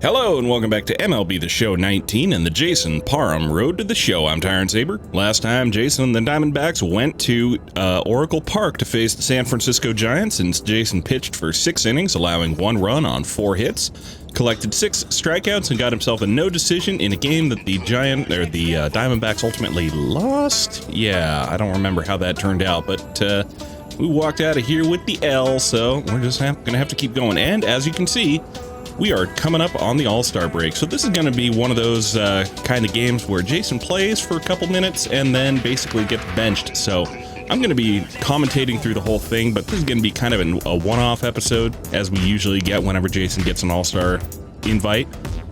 Hello and welcome back to MLB The Show 19 and the Jason Parham Road to the Show. I'm Tyrant Saber. Last time, Jason and the Diamondbacks went to Oracle Park to face the San Francisco Giants, and Jason pitched for 6 innings, allowing 1 run on 4 hits, collected 6 strikeouts, and got himself a no decision in a game that the Diamondbacks ultimately lost. Yeah, I don't remember how that turned out, but we walked out of here with the L, so we're just gonna have to keep going. And as you can see, we are coming up on the All-Star break, so this is going to be one of those kind of games where Jason plays for a couple minutes and then basically gets benched. So I'm going to be commentating through the whole thing, but this is going to be kind of a one-off episode, as we usually get whenever Jason gets an All-Star invite.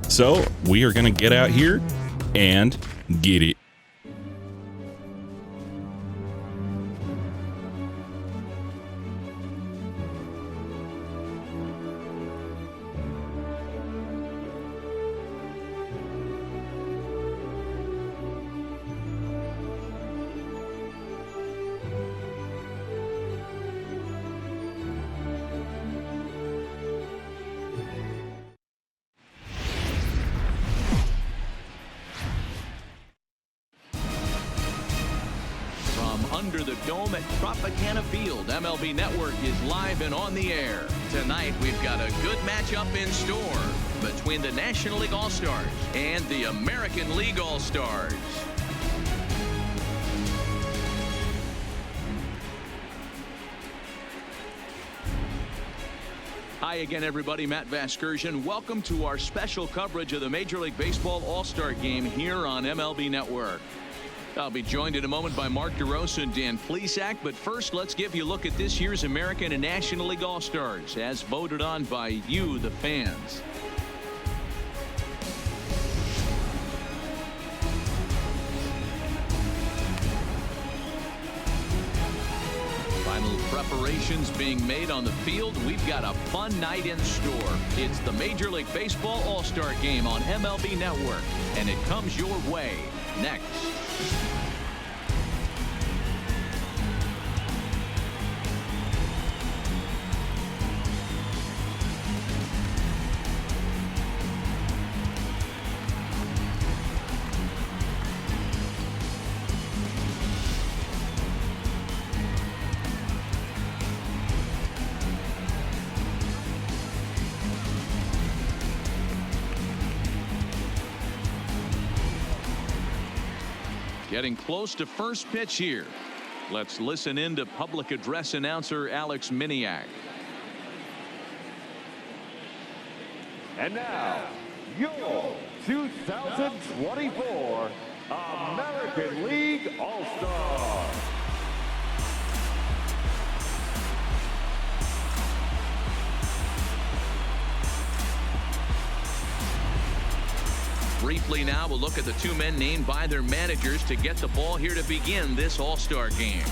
So we are going to get out here and get it. Under the dome at Tropicana Field, MLB Network is live and on the air. Tonight, we've got a good matchup in store between the National League All-Stars and the American League All-Stars. Hi again, everybody. Matt Vasgersian. Welcome to our special coverage of the Major League Baseball All-Star Game here on MLB Network. I'll be joined in a moment by Mark DeRosa and Dan Plesac, but first let's give you a look at this year's American and National League All-Stars as voted on by you, the fans. Final preparations being made on the field. We've got a fun night in store. It's the Major League Baseball All-Star Game on MLB Network, and it comes your way next. Getting close to first pitch here. Let's listen in to public address announcer Alex Miniak. And now, your 2024 American League All-Star. Briefly now, we'll look at the 2 men named by their managers to get the ball here to begin this All-Star game.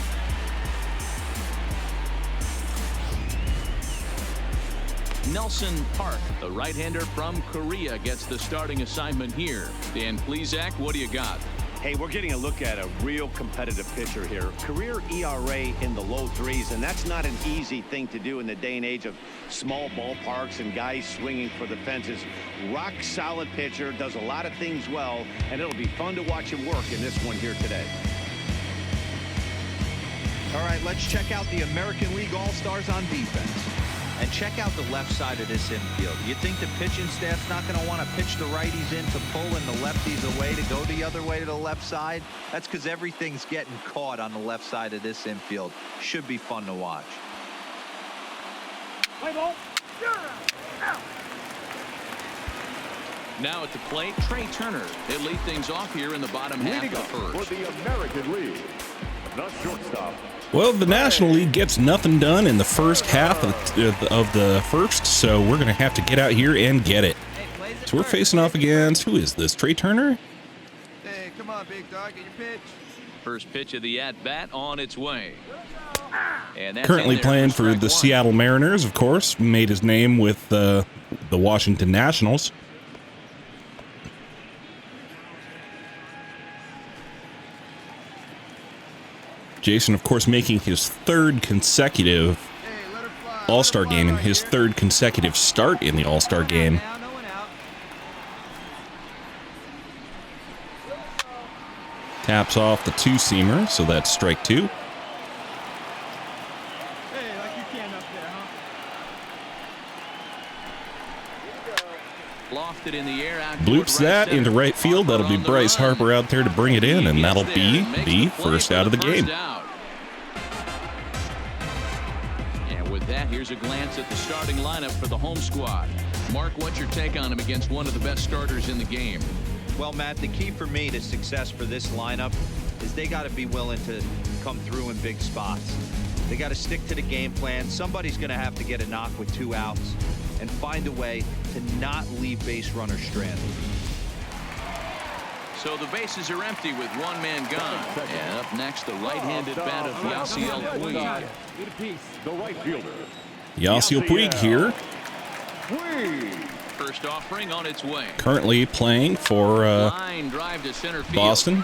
Nelson Park, the right-hander from Korea, gets the starting assignment here. Dan Plesac, what do you got? Hey, we're getting a look at a real competitive pitcher here. Career ERA in the low 3s, and that's not an easy thing to do in the day and age of small ballparks and guys swinging for the fences. Rock solid pitcher, does a lot of things well, and it'll be fun to watch him work in this one here today. All right, let's check out the American League All-Stars on defense. And check out the left side of this infield. You think the pitching staff's not going to want to pitch the righties in to pull and the lefties away to go the other way to the left side? That's because everything's getting caught on the left side of this infield. Should be fun to watch. Now at the plate, Trey Turner. He'll lead things off here in the bottom half of the first. For the American League, the shortstop. Well, the National League gets nothing done in the first half of the first, so we're going to have to get out here and get it. So we're facing off against, who is this, Trey Turner? Hey, come on, big dog, get your pitch. First pitch of the at-bat on its way. And that's Currently playing for the Seattle Mariners, of course. Made his name with the Washington Nationals. Jason, of course, making his 3rd consecutive All-Star game and his 3rd consecutive start in the All-Star game. Taps off the two-seamer, so that's strike 2. Lofted in the air, out Bloops toward that center. into right field. That'll be on the Bryce run. Harper out there to bring it in, and He that'll gets be there and makes the play first for out of the first game. out. And with that, here's a glance at the starting lineup for the home squad. Mark, what's your take on him against one of the best starters in the game? Well, Matt, the key for me to success for this lineup is they got to be willing to come through in big spots. They got to stick to the game plan. Somebody's going to have to get a knock with 2 outs and find a way to not leave base runners stranded. So the bases are empty with one man gone. And up next, the right-handed bat of Yasiel Puig. The right fielder. Yasiel Puig here, First offering on its way. currently playing for Line drive to center field. Boston.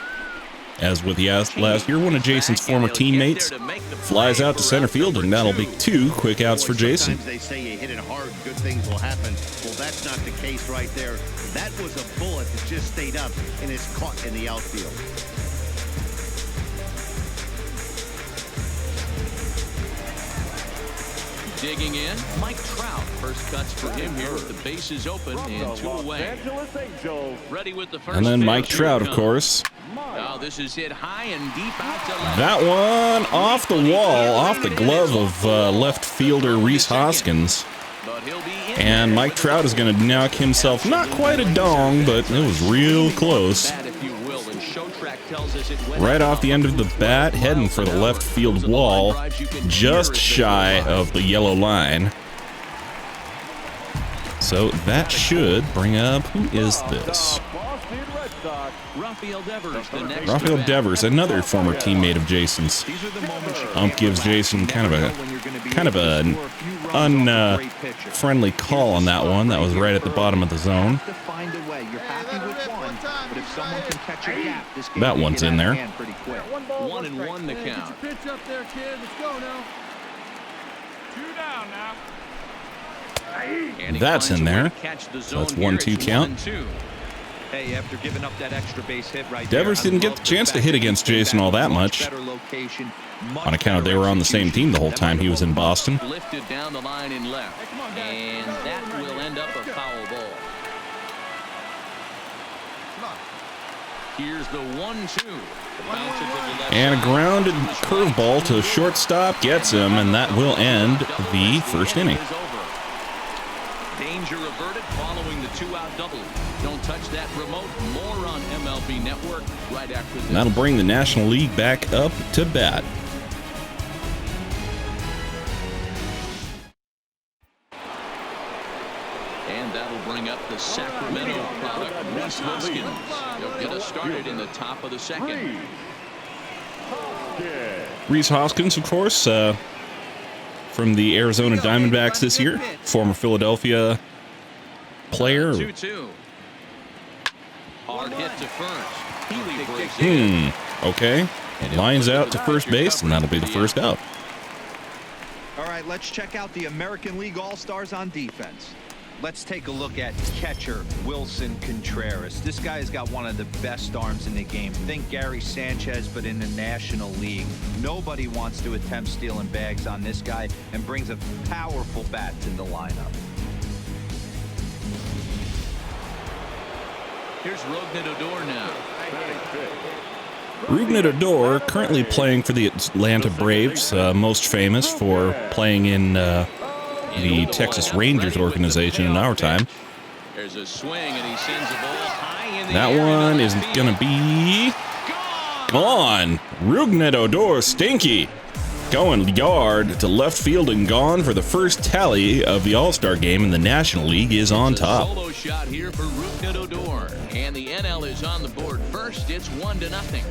As with last year, one of Jason's former teammates flies out to center field, and that'll be 2 quick outs for Jason. Sometimes they say you hit it hard, good things will happen. Well, that's not the case right there. That was a bullet that just stayed up and is caught in the outfield. Digging in, Mike Trout. First cuts for him here with the bases open and 2 Los away. Angeles Angels. Ready with the first And then pitch. Mike Here Trout, it of comes. course. Oh, this is hit high and deep out to left. That one off the wall, off the glove of left fielder Rhys Hoskins. But he'll be in And there. Mike Trout is going to knock himself, not quite a dong, but it was real close. Bat, if you will, and show track tells us it went Right out. off the end of the bat, heading for the left field wall, just shy of the yellow line. So that should bring up, who is this? Boston Red Sox. Rafael Devers, the next Rafael bat. Devers, another former teammate of Jason's. These are the moments you Ump can't gives relax. Jason You kind of never a know when you're gonna be kind of able to an score a few runs off a great pitcher. unfriendly call on that one. That was right at the bottom of the zone. You have to find a way. You're happy with one, but if someone can catch a gap, this game That can one's get in out of there. hand pretty quick. 1-1 the count. Pitch up there, kid. Let's go now. 2 down now. And he That's finds in a way there. to catch the So that's zone here. 1-2 It's count. 1-2. Hey, after giving up that extra base hit right Devers there, didn't I get the love chance to fact hit that against he came Jason back all that with much, better location, much on account of they better were on the same team the whole execution. time he was in Boston. Lifted down the line in left. And that will end up a foul ball. Here's the 1-2. Bounce it to the left And a side. grounded curveball to shortstop gets him, and that will end the first inning. Is over. Danger averted following the 2-out double. Don't touch that remote. More on MLB Network right after this. And that'll bring the National League back up to bat. And that'll bring up the Sacramento product, Rhys Hoskins. He'll get us started in the top of the second. Rhys Hoskins, of course, from the Arizona Diamondbacks this year, former Philadelphia player. 2-2. Hard hit to first. Healy breaks in. Okay. Lines out to first base, and that'll be the first out. All right, let's check out the American League All-Stars on defense. Let's take a look at catcher Wilson Contreras. This guy has got one of the best arms in the game. Think Gary Sanchez, but in the National League. Nobody wants to attempt stealing bags on this guy, and brings a powerful bat to the lineup. Here's Rougned Odor now. Rougned Odor, currently playing for the Atlanta Braves, most famous for playing in the Texas Rangers organization in our time. There's a swing, and he sends a ball high in the That air one to is left going to field. be Gone! gone. Rougned Odor, stinky. Going yard to left field and gone for the first tally of the All-Star game, and the National League is on It's a top. solo shot here for Rougned Odor, and the NL is on the board first. It's 1-0.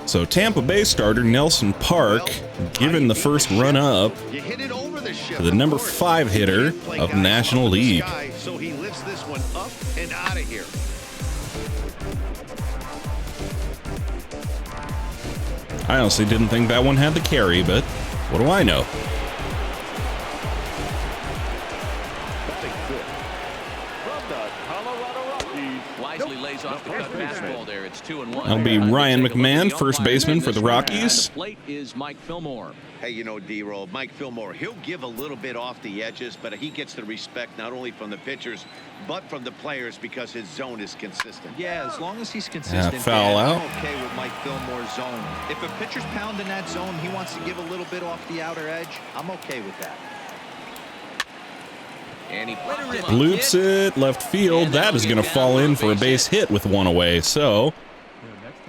So Tampa Bay starter Nelson Park given the first run up You hit it over the ship. to the number 5 hitter of the National League. So he lifts this one up and out of here. I honestly didn't think that one had the carry, but what do I know? From the Colorado Rockies. Wisely lays off the cut fastball there. It's 2-1. That'll be Ryan McMahon, first baseman for the Rockies. The plate is Mike Fillmore. Hey, you know, D-Roll, Mike Fillmore, he'll give a little bit off the edges, but he gets the respect not only from the pitchers, but from the players because his zone is consistent. Yeah, as long as he's consistent, foul I'm out. okay with Mike Fillmore's zone. If a pitcher's pounding that zone, he wants to give a little bit off the outer edge, I'm okay with that. And he popped him up. Loops it, left field. That is going to fall in for a base hit with one away. So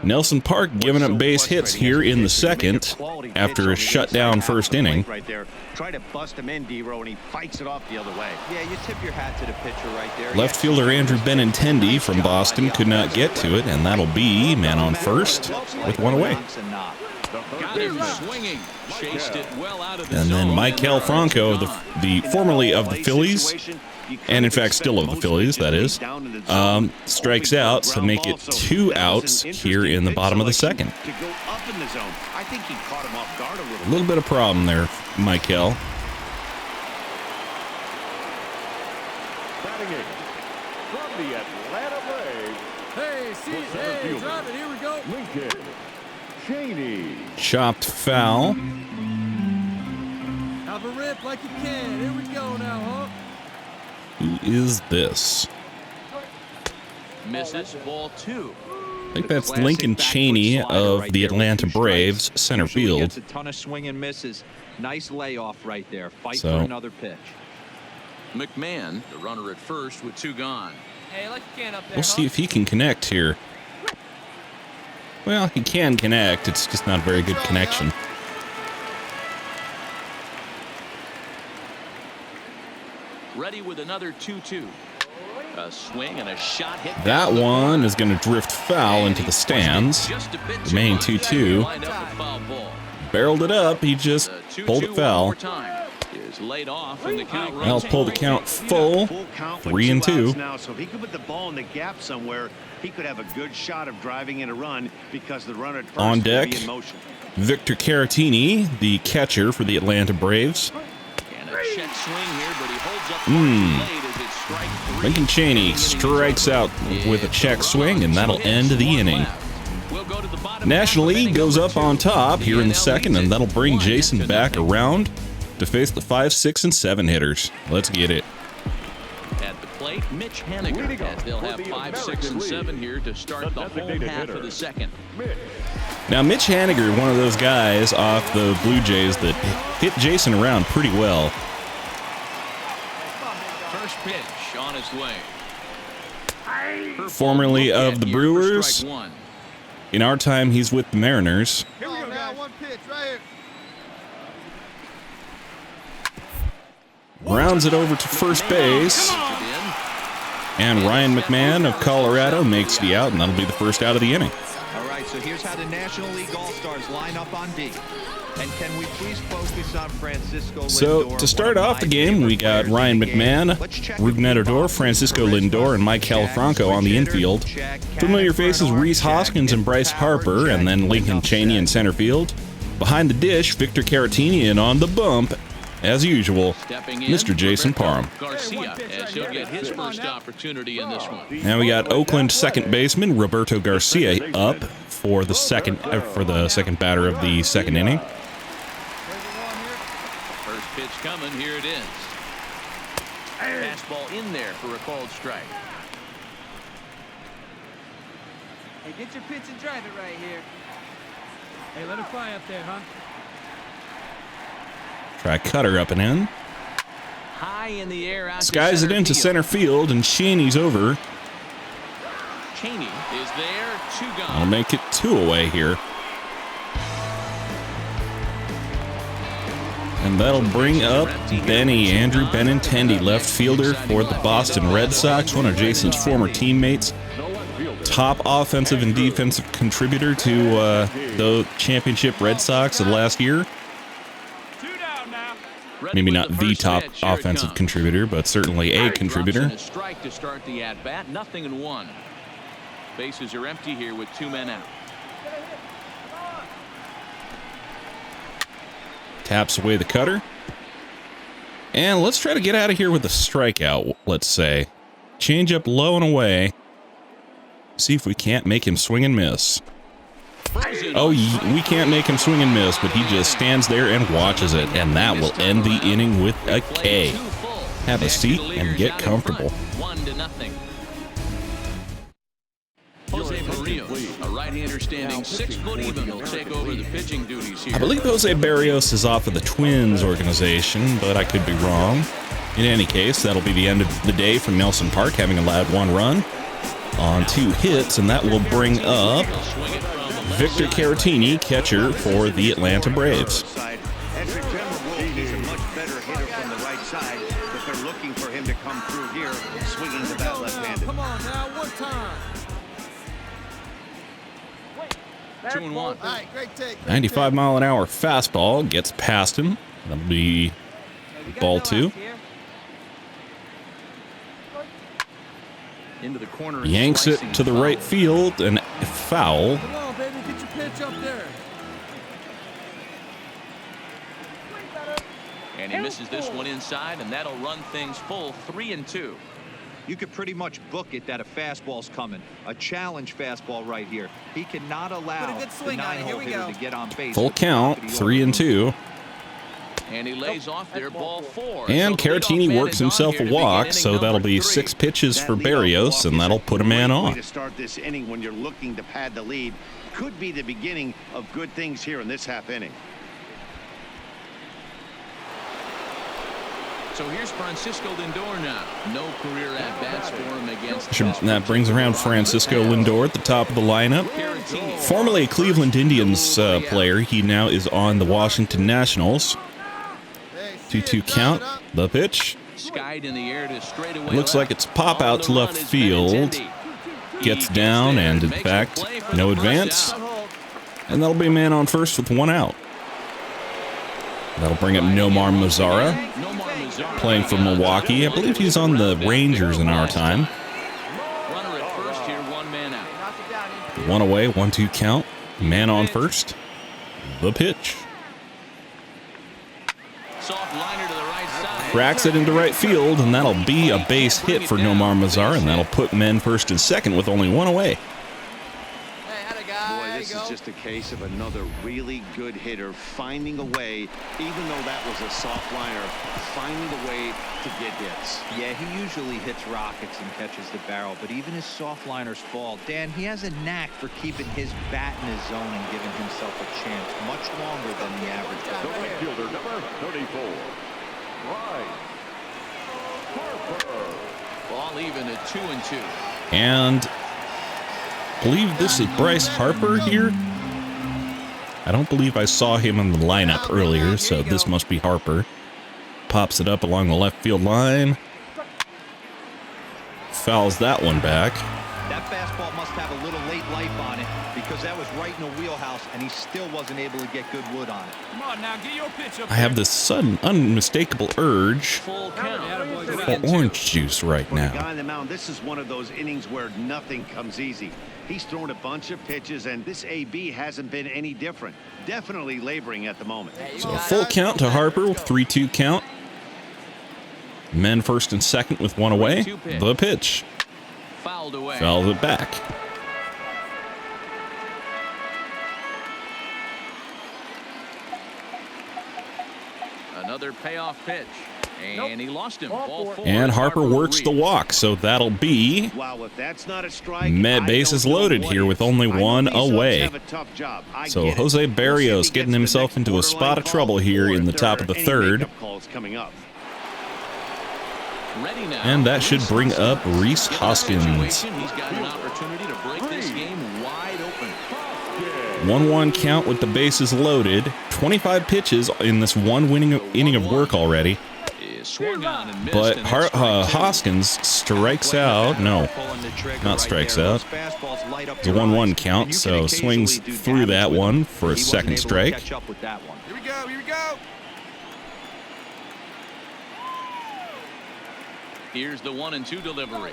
Nelson Park giving up base hits here in the second after a shutdown first inning. Right there. Try to bust him in, D-Roll, and he fights it off the other way. Yeah, you tip your hat to the pitcher right there. Left fielder Andrew Benintendi from Boston could not get to it, and that'll be man on first with one away. Got him swinging. Chased it well out of the And then zone. Michael Franco, the formerly of the Phillies, and in fact still of the Phillies, that is, strikes out to make it 2 outs here in the bottom of the second. To go up in the zone. I think he caught him off guard A little bit of problem there, Michael. Batting in. From the Atlanta Braves. Hey, see, hey, drop it. Here we go. Lincoln CHANEY. Chopped foul. Have a rip like you can. Here we go now, huh? Who is this? Misses ball 2. I think that's Lincoln CHANEY of the Atlanta Braves, center field. Gets a ton of swing and misses. Nice layoff right there. Fight So- for another pitch. McMahon, the runner at first with 2 gone. Hey, like you can up there. We'll see if he can connect here. Well, he can connect. It's just not a very good connection. Ready with another 2-2. A swing and a shot hit. That one is going to drift foul into the stands. Just a bit Remain too much. 2-2. Lined up a foul ball. Barreled it up. He just The 2-2 pulled it one foul. more time. Is laid off and the count runs. I'll pull the count full. Full count with 3 and 2 outs 2. now, so if he could put the ball in the gap somewhere, he could have a good shot of driving in a run because the runner at first On would deck. be in motion. Victor Caratini, the catcher for the Atlanta Braves. And a check swing here, but he holds up late as it's strike 3. Lincoln CHANEY strikes out with a check swing, and that'll end the inning. We'll go to the bottom National half of League inning goes number up 2. on top here in the NL second, leads and that'll bring 1 Jason to back nothing. around to face the 5, 6, and 7 hitters. Let's get it. At the plate, Mitch Haniger, as they'll have 5, 6, and 7 here to start the home half of the second. Now, Mitch Haniger, one of those guys off the Blue Jays that hit Jason around pretty well. First pitch on its way. Formerly of the Here for Brewers. strike 1. In our time, he's with the Mariners. Here we go now. One pitch right here. Rounds it over to first base. It in. And Ryan McMahon of Colorado makes the out, and that'll be the first out of the inning. All right, so here's how the National League All-Stars line up on D. And can we please focus on Francisco So, Lindor, to start one of off the my game, we favorite got players Ryan in the game. McMahon, Let's check Ruben with Odor, boxes, Francisco charisma, Lindor, and Mike check, Franco on the switch infield. hitters, check, Familiar Cannon faces Bernard, Reese check, Hoskins and Bryce Power, Harper, check, and then Lincoln enough CHANEY in set. center field. Behind the dish, Victor Caratini, and on the bump, as usual, Stepping in, Mr. Jason Parham. Garcia, as he'll get his first opportunity in this one. Now we got Oakland second baseman Roberto Garcia up for the second batter of the second inning. First pitch coming, here it is. Fastball in there for a called strike. Hey, get your pitch and drive it right here. Hey, let it fly up there, huh? Try cutter up and in. High in the air out to Skies it into field. center field, and CHANEY's over. CHANEY is there, 2 I'll gone. make it 2 away here. And that'll bring up Andrew Benintendi, left fielder for the Boston Red Sox, one of Jason's former teammates. Top offensive and defensive contributor to the championship Red Sox of last year. Ready Maybe with not the first top pitch, here it offensive comes. contributor, but certainly a Drops contributor. in a strike to start the at-bat, 0-1. Bases are empty here with 2 men out. Taps away the cutter. And let's try to get out of here with a strikeout, let's say. Change up low and away. See if we can't make him swing and miss. Oh, we can't make him swing and miss, but he just stands there and watches it, and that will end the inning with a K. Have a seat and get comfortable. 1-0. Jose Barrios, a right-hander standing 6 foot even, will take over the pitching duties here. I believe Jose Barrios is off of the Twins organization, but I could be wrong. In any case, that'll be the end of the day for Nelson Park, having allowed 1 run on 2 hits, and that will bring up Victor Caratini, catcher for the Atlanta Braves. He's a much better hitter from the right side, but they're looking for him to come through here, swinging the bat left-handed. Come on now, one time. 2-1. All right, great take. 95-mile-an-hour fastball gets past him. That'll be ball 2. Into the corner. Yanks it to the right field and foul. Come on, baby, get your pitch up there. And he misses this one inside, and that'll run things full 3-2. You could pretty much book it that a fastball's coming. A challenge fastball right here. He cannot allow Put a good the swing on it. Here 9-hole we hitter go. to get on base. Full count, 3-2. And he lays off there, ball 4. And So the leadoff Caratini man works is on himself here a to begin walk, inning so that'll number be 3. 6 pitches That for leadoff Barrios, walk and is that'll put a man great way on. to start this inning when you're looking to pad the lead. Could be the beginning of good things here in this half inning. So here's Francisco Lindor now. No career at-bats for him against That brings around Francisco Lindor at the top of the lineup. Caratini. Formerly a Cleveland Indians player, he now is on the Washington Nationals. 2-2 count. The pitch. Skied in the air to straightaway. Looks like it's pop out to left field. Gets down, and in fact, no advance. And that'll be a man on first with 1 out. That'll bring up Nomar Mazara, playing for Milwaukee. I believe he's on the Rangers in our time. Runner at first here, 1 man out. 1 away, 1-2 count. Man on first. The pitch. Soft liner to the right side. Cracks it into right field, and that'll be a base hit for Nomar Mazara, and that'll put men first and second with only 1 away. Hey, had a guy. Boy, There this you is go. just a case of another really good hitter finding a way, even though that was a soft liner, finding a way to get hits. Yeah, he usually hits rockets and catches the barrel, but even his soft liners fall. Dan, he has a knack for keeping his bat in his zone and giving himself a chance much longer than the average guy. The right fielder, number 34. Bryce Harper. Ball even at 2-2. And I believe this is Bryce Harper here. I don't believe I saw him in the lineup earlier, so this must be Harper. Pops it up along the left field line. Fouls that one back. That fastball must have a little late life on it because that was right in the wheelhouse and he still wasn't able to get good wood on it. Come on now, get your pitch up I have this sudden, unmistakable urge Full count. for orange juice right For the guy now. on the mound, this is one of those innings where nothing comes easy. He's thrown a bunch of pitches, and this AB hasn't been any different. Definitely laboring at the moment. So a full count to Harper with 3-2 count. Men first and second with 1 away. The pitch. Fouled away. Fouls it back. Another payoff pitch. And he lost him. Ball 4. And Harper works the walk, so that'll be Wow, if that's not a strike, Met I bases don't know loaded what here is. with only I know 1 these Subs away. have a tough job. I So get it. Jose We'll see if Barrios he getting gets to the himself next into a borderline spot of call, trouble here or in the if top there of the are any third. makeup calls coming up. Ready now. And that should bring up Rhys Given the Hoskins. situation, he's got an opportunity to break this game wide open. 1-1 count with the bases loaded. 25 pitches in this one inning of work already. Is swung on and missed, But and that's strike 2. Hoskins strikes out. No, Pulling the trigger not right strikes there. out. Those fastballs light up It's a your 1-1 eyes, count, and you so can occasionally swings do through damage that with one him. for a He wasn't second able to strike. catch up with that one. Here we go, here we go. Here's the 1-2 delivery.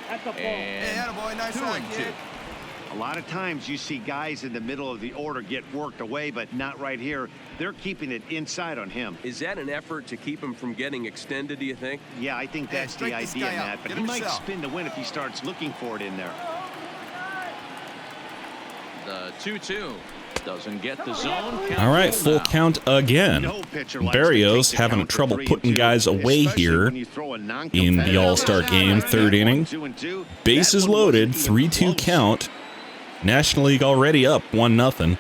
Hey, And attaboy, nice 2-2. eye, kid. A lot of times you see guys in the middle of the order get worked away, but not right here. They're keeping it inside on him. Is that an effort to keep him from getting extended, do you think? Yeah, I think that's the idea, Matt. But he might spin to win if he starts looking for it in there. The 2-2 doesn't get the zone. All right, full count again. Barrios having trouble putting guys away here in the All-Star game, third inning. Bases loaded, 3-2 count. National League already up 1-0.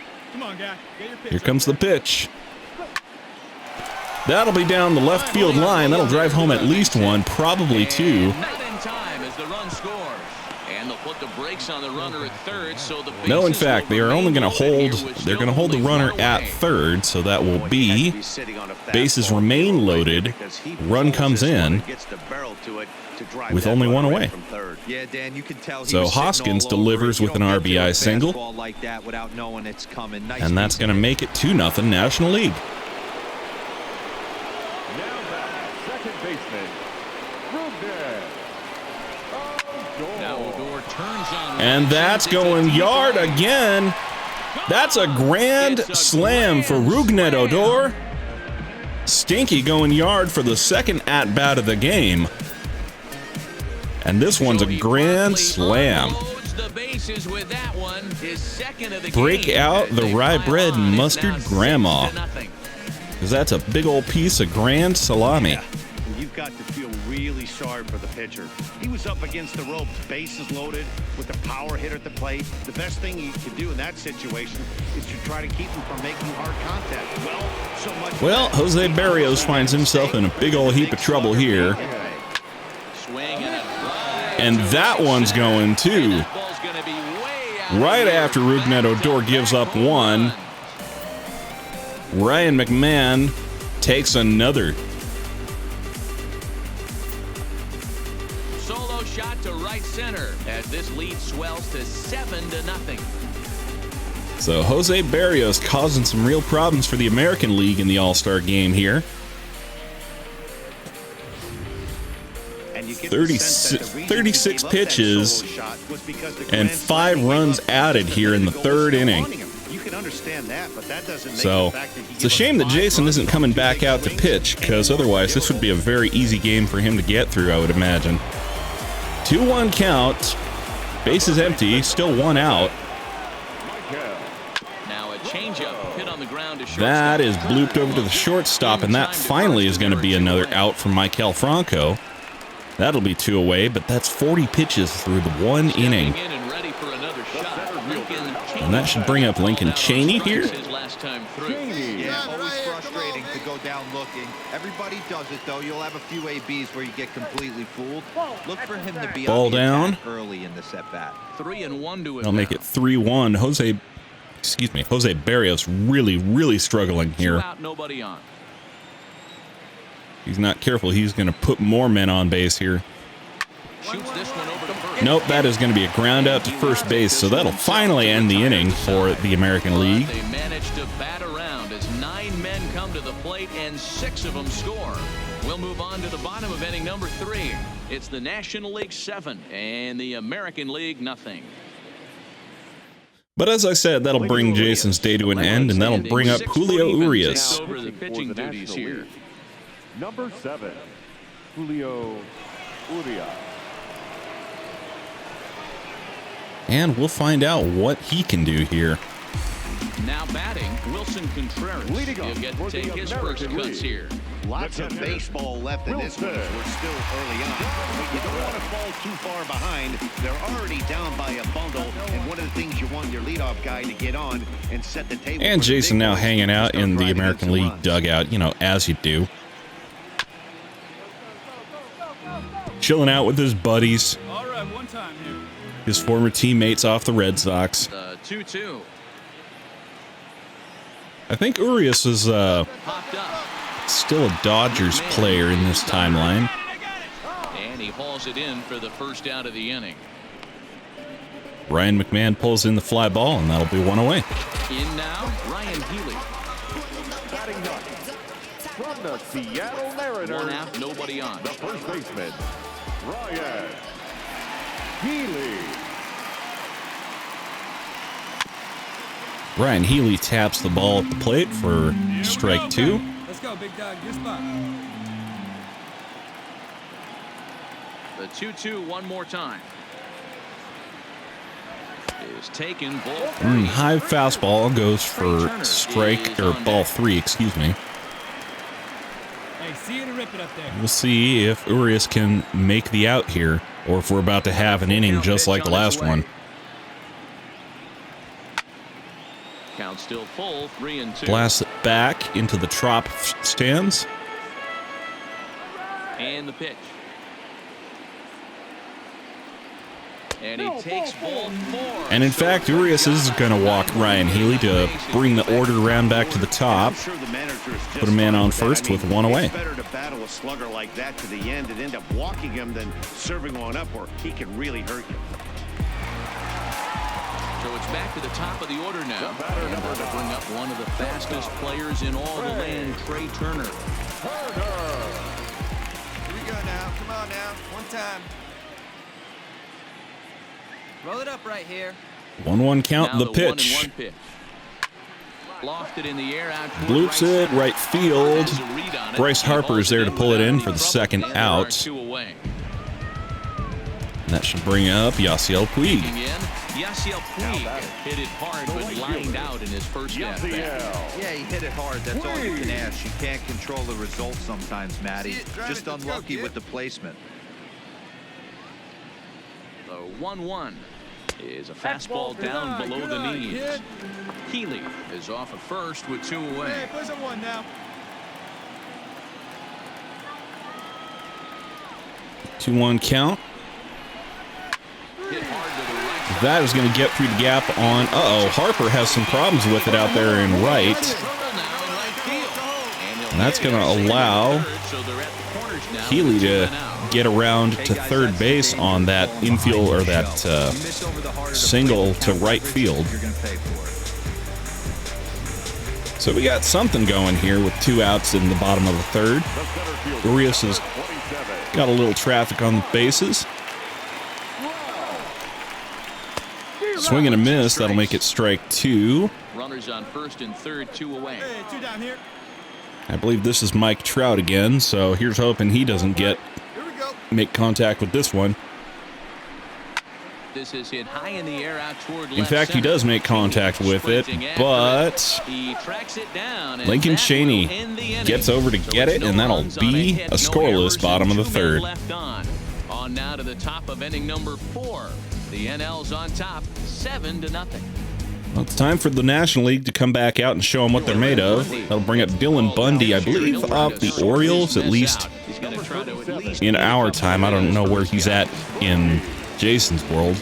Here comes the pitch. That'll be down the left field line. That'll drive home at least one, probably two. Not in time as the run scores. And they'll put the brakes on the runner at third, so the No, in fact, they are only going to hold. They're going to hold the runner at third, so that will be bases remain loaded. Run comes in with only one away. Yeah, Dan, you can tell. So Hoskins delivers with an RBI single, like that without knowing it's coming. Nice, and that's going to make it 2-0 National League. Now back, second baseman, Now Odor turns on. And that's going yard again. That's a grand slam for Rougned Odor. Stinky going yard for the second at-bat of the game. And this one's a grand slam. Break out the rye bread and mustard grandma. Because that's a big old piece of grand salami. Yeah. You've got to feel really sorry for the pitcher. He was up against the ropes, bases loaded, with a power hitter at the plate. The best thing you can do in that situation is to try to keep him from making hard contact. Well, Jose Barrios finds himself in a big old heap of trouble here. And that one's going too. Right after Rougned Odor gives up one, Ryan McMahon takes another. Solo shot to right center as this lead swells to 7-0. So Jose Barrios causing some real problems for the American League in the All-Star game here. 36 pitches and 5 runs added here in the third inning. So it's a shame that Jason isn't coming back out to pitch, because otherwise this would be a very easy game for him to get through, I would imagine. 2-1 count, bases empty, still one out. Now a changeup hit on the ground to shortstop. That is blooped over to the shortstop, and that finally is going to be another out for Maikel Franco. That'll be 2 away, but that's 40 pitches through the 1 inning. And that should bring up Lincoln Cheney here. Yeah, always frustrating to go down looking. Everybody does it, though. You'll have a few ABs where you get completely fooled. Look for him to be ball down early in the set-bat. 3-1 to it. I'll make it 3-1. Jose Barrios really struggling here. Out, nobody on. He's not careful. He's going to put more men on base here. Shoots this one over to first. Nope, that is going to be a ground out to first base, so that'll finally end the inning for the American League. They managed to bat around as 9 men come to the plate and 6 of them score. We'll move on to the bottom of inning number 3. It's the National League 7 and the American League nothing. But as I said, that'll bring Jason's day to an end, and that'll bring up Julio Urias. Over the pitching duties here. Number 7, Julio Urias. And we'll find out what he can do here. Now batting, Wilson Contreras. He'll get to take his first cuts here. Lots of baseball left in this one as we're still early on. But you don't want to fall too far behind. They're already down by a bundle, and one of the things you want your leadoff guy to get on and set the table. And Jason now hanging out in the American League dugout, you know, as you do. Chilling out with his buddies. All right, one time here. His former teammates off the Red Sox. 2-2. I think Urias is still a Dodgers player in this timeline. And he hauls it in for the first out of the inning. Ryan McMahon pulls in the fly ball, and that'll be 1 away. In now, Ryan Healy. Batting ninth, from the Seattle Mariners, 1 out, nobody on. the first baseman, Ryan Healy. Ryan Healy taps the ball at the plate for strike 2. Let's go, big dog. Your spot. The 2-2 one more time. Is taken, ball 3. High fastball goes for strike, or ball 3, excuse me. Hey, see you to rip it up there. We'll see if Urias can make the out here, or if we're about to have an inning just like the last one. Count still full, 3-2. Blast it back into the Trop stands. And the pitch. And he takes ball 4. And in fact, Urias is going to walk Ryan Healy to bring the order round back to the top. Put a man on first with 1 away. It's better to battle a slugger like that to the end and end up walking him than serving one up where he can really hurt you. So it's back to the top of the order now. And we're to bring up one of the fastest players in all the land, Trey Turner. Here we go now. Come on now. One time. Roll it up right here. 1-1 count, Now the pitch. 1-1 pitch. Lofted in the air out toward Bloops it, right field. There's a read on it. Bryce Harper is there to pull it in for the second And there are out. 2 away. And that should bring up Yasiel Puig. Kicking in, Yasiel Puig hit it hard but lined out in his first at bat. Yeah, he hit it hard. That's all you can ask. You can't control the results sometimes, Matty. Just unlucky with the placement. The 1-1 is a fastball down below the knees. Healy is off at first with 2 away. Hey, push on 1 now. 2-1 count. Hit hard to the right. That is going to get through the gap on. Uh-oh, Harper has some problems with it out there in right. And that's going to allow Healy to get around to third base on that infield, or that single to right field. So we got something going here with 2 outs in the bottom of the third. Urias has got a little traffic on the bases. Swing and a miss. That'll make it strike 2. Runners on first and third, 2 away. Hey, 2 down here. I believe this is Mike Trout again, so here's hoping he doesn't make contact with this one. This is hit high in the air out toward left. In fact, he does make contact with it, but he tracks it down, and Lincoln that Cheney will end the inning. gets over to So get it's it, no and that'll runs on be hit, a no scoreless errors, bottom of the and 2 men third. left on now to the top of inning number 4. The NL's on top, 7-0. Well, it's time for the National League to come back out and show them what they're made of. That'll bring up Dylan Bundy, I believe, off the Orioles, at least in our time. I don't know where he's at in Jason's world.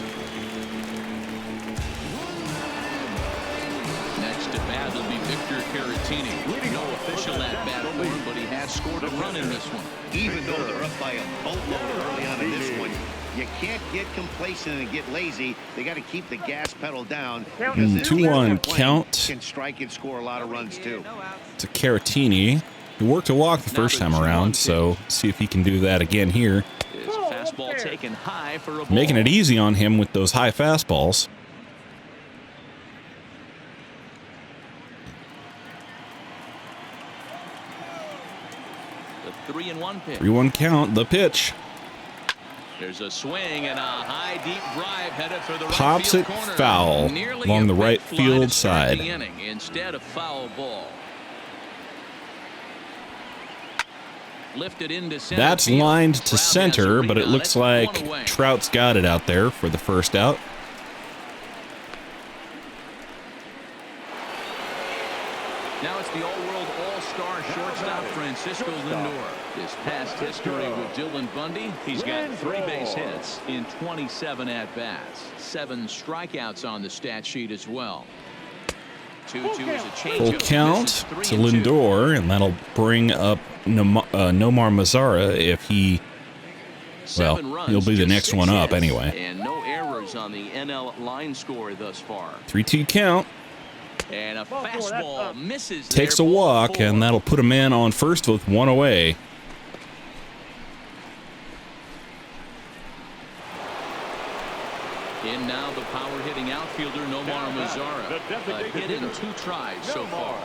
Next at bat will be Victor Caratini. No official at bat for him, but he has scored a run in this one. Even though they're up by a boatload early on in this one, you can't get complacent and get lazy. They got to keep the gas pedal down. 2-1 count Can strike and score a lot of runs too. to Caratini. He worked a walk the first time around, so see if he can do that again here. His fastball taken high for a ball. Making it easy on him with those high fastballs. The 3-1 pitch. 3-1 count, the pitch. There's a swing and a high deep drive headed for the Pops right it field corner. foul Nearly along a the right big fly field to start side. the inning instead of foul ball. Lifted into center That's field. lined to Trout has a center, read but it on looks it. like 1 away. Trout's got it out there for the first out. Now it's the all-world all-star shortstop Francisco Lindor. His past history with Dylan Bundy, he's got 3 base hits in 27 at-bats. 7 strikeouts on the stat sheet as well. 2-2 is a change. Full count to Lindor, and that'll bring up Nomar Mazara if he, well, he'll be the next one up anyway. And no errors on the NL line score thus far. 3-2 count. And a fastball misses. Takes a there, ball walk, 4. and that'll put a man on first with 1 away. In now the power-hitting outfielder Nomar Mazara. A hit in 2 tries so far.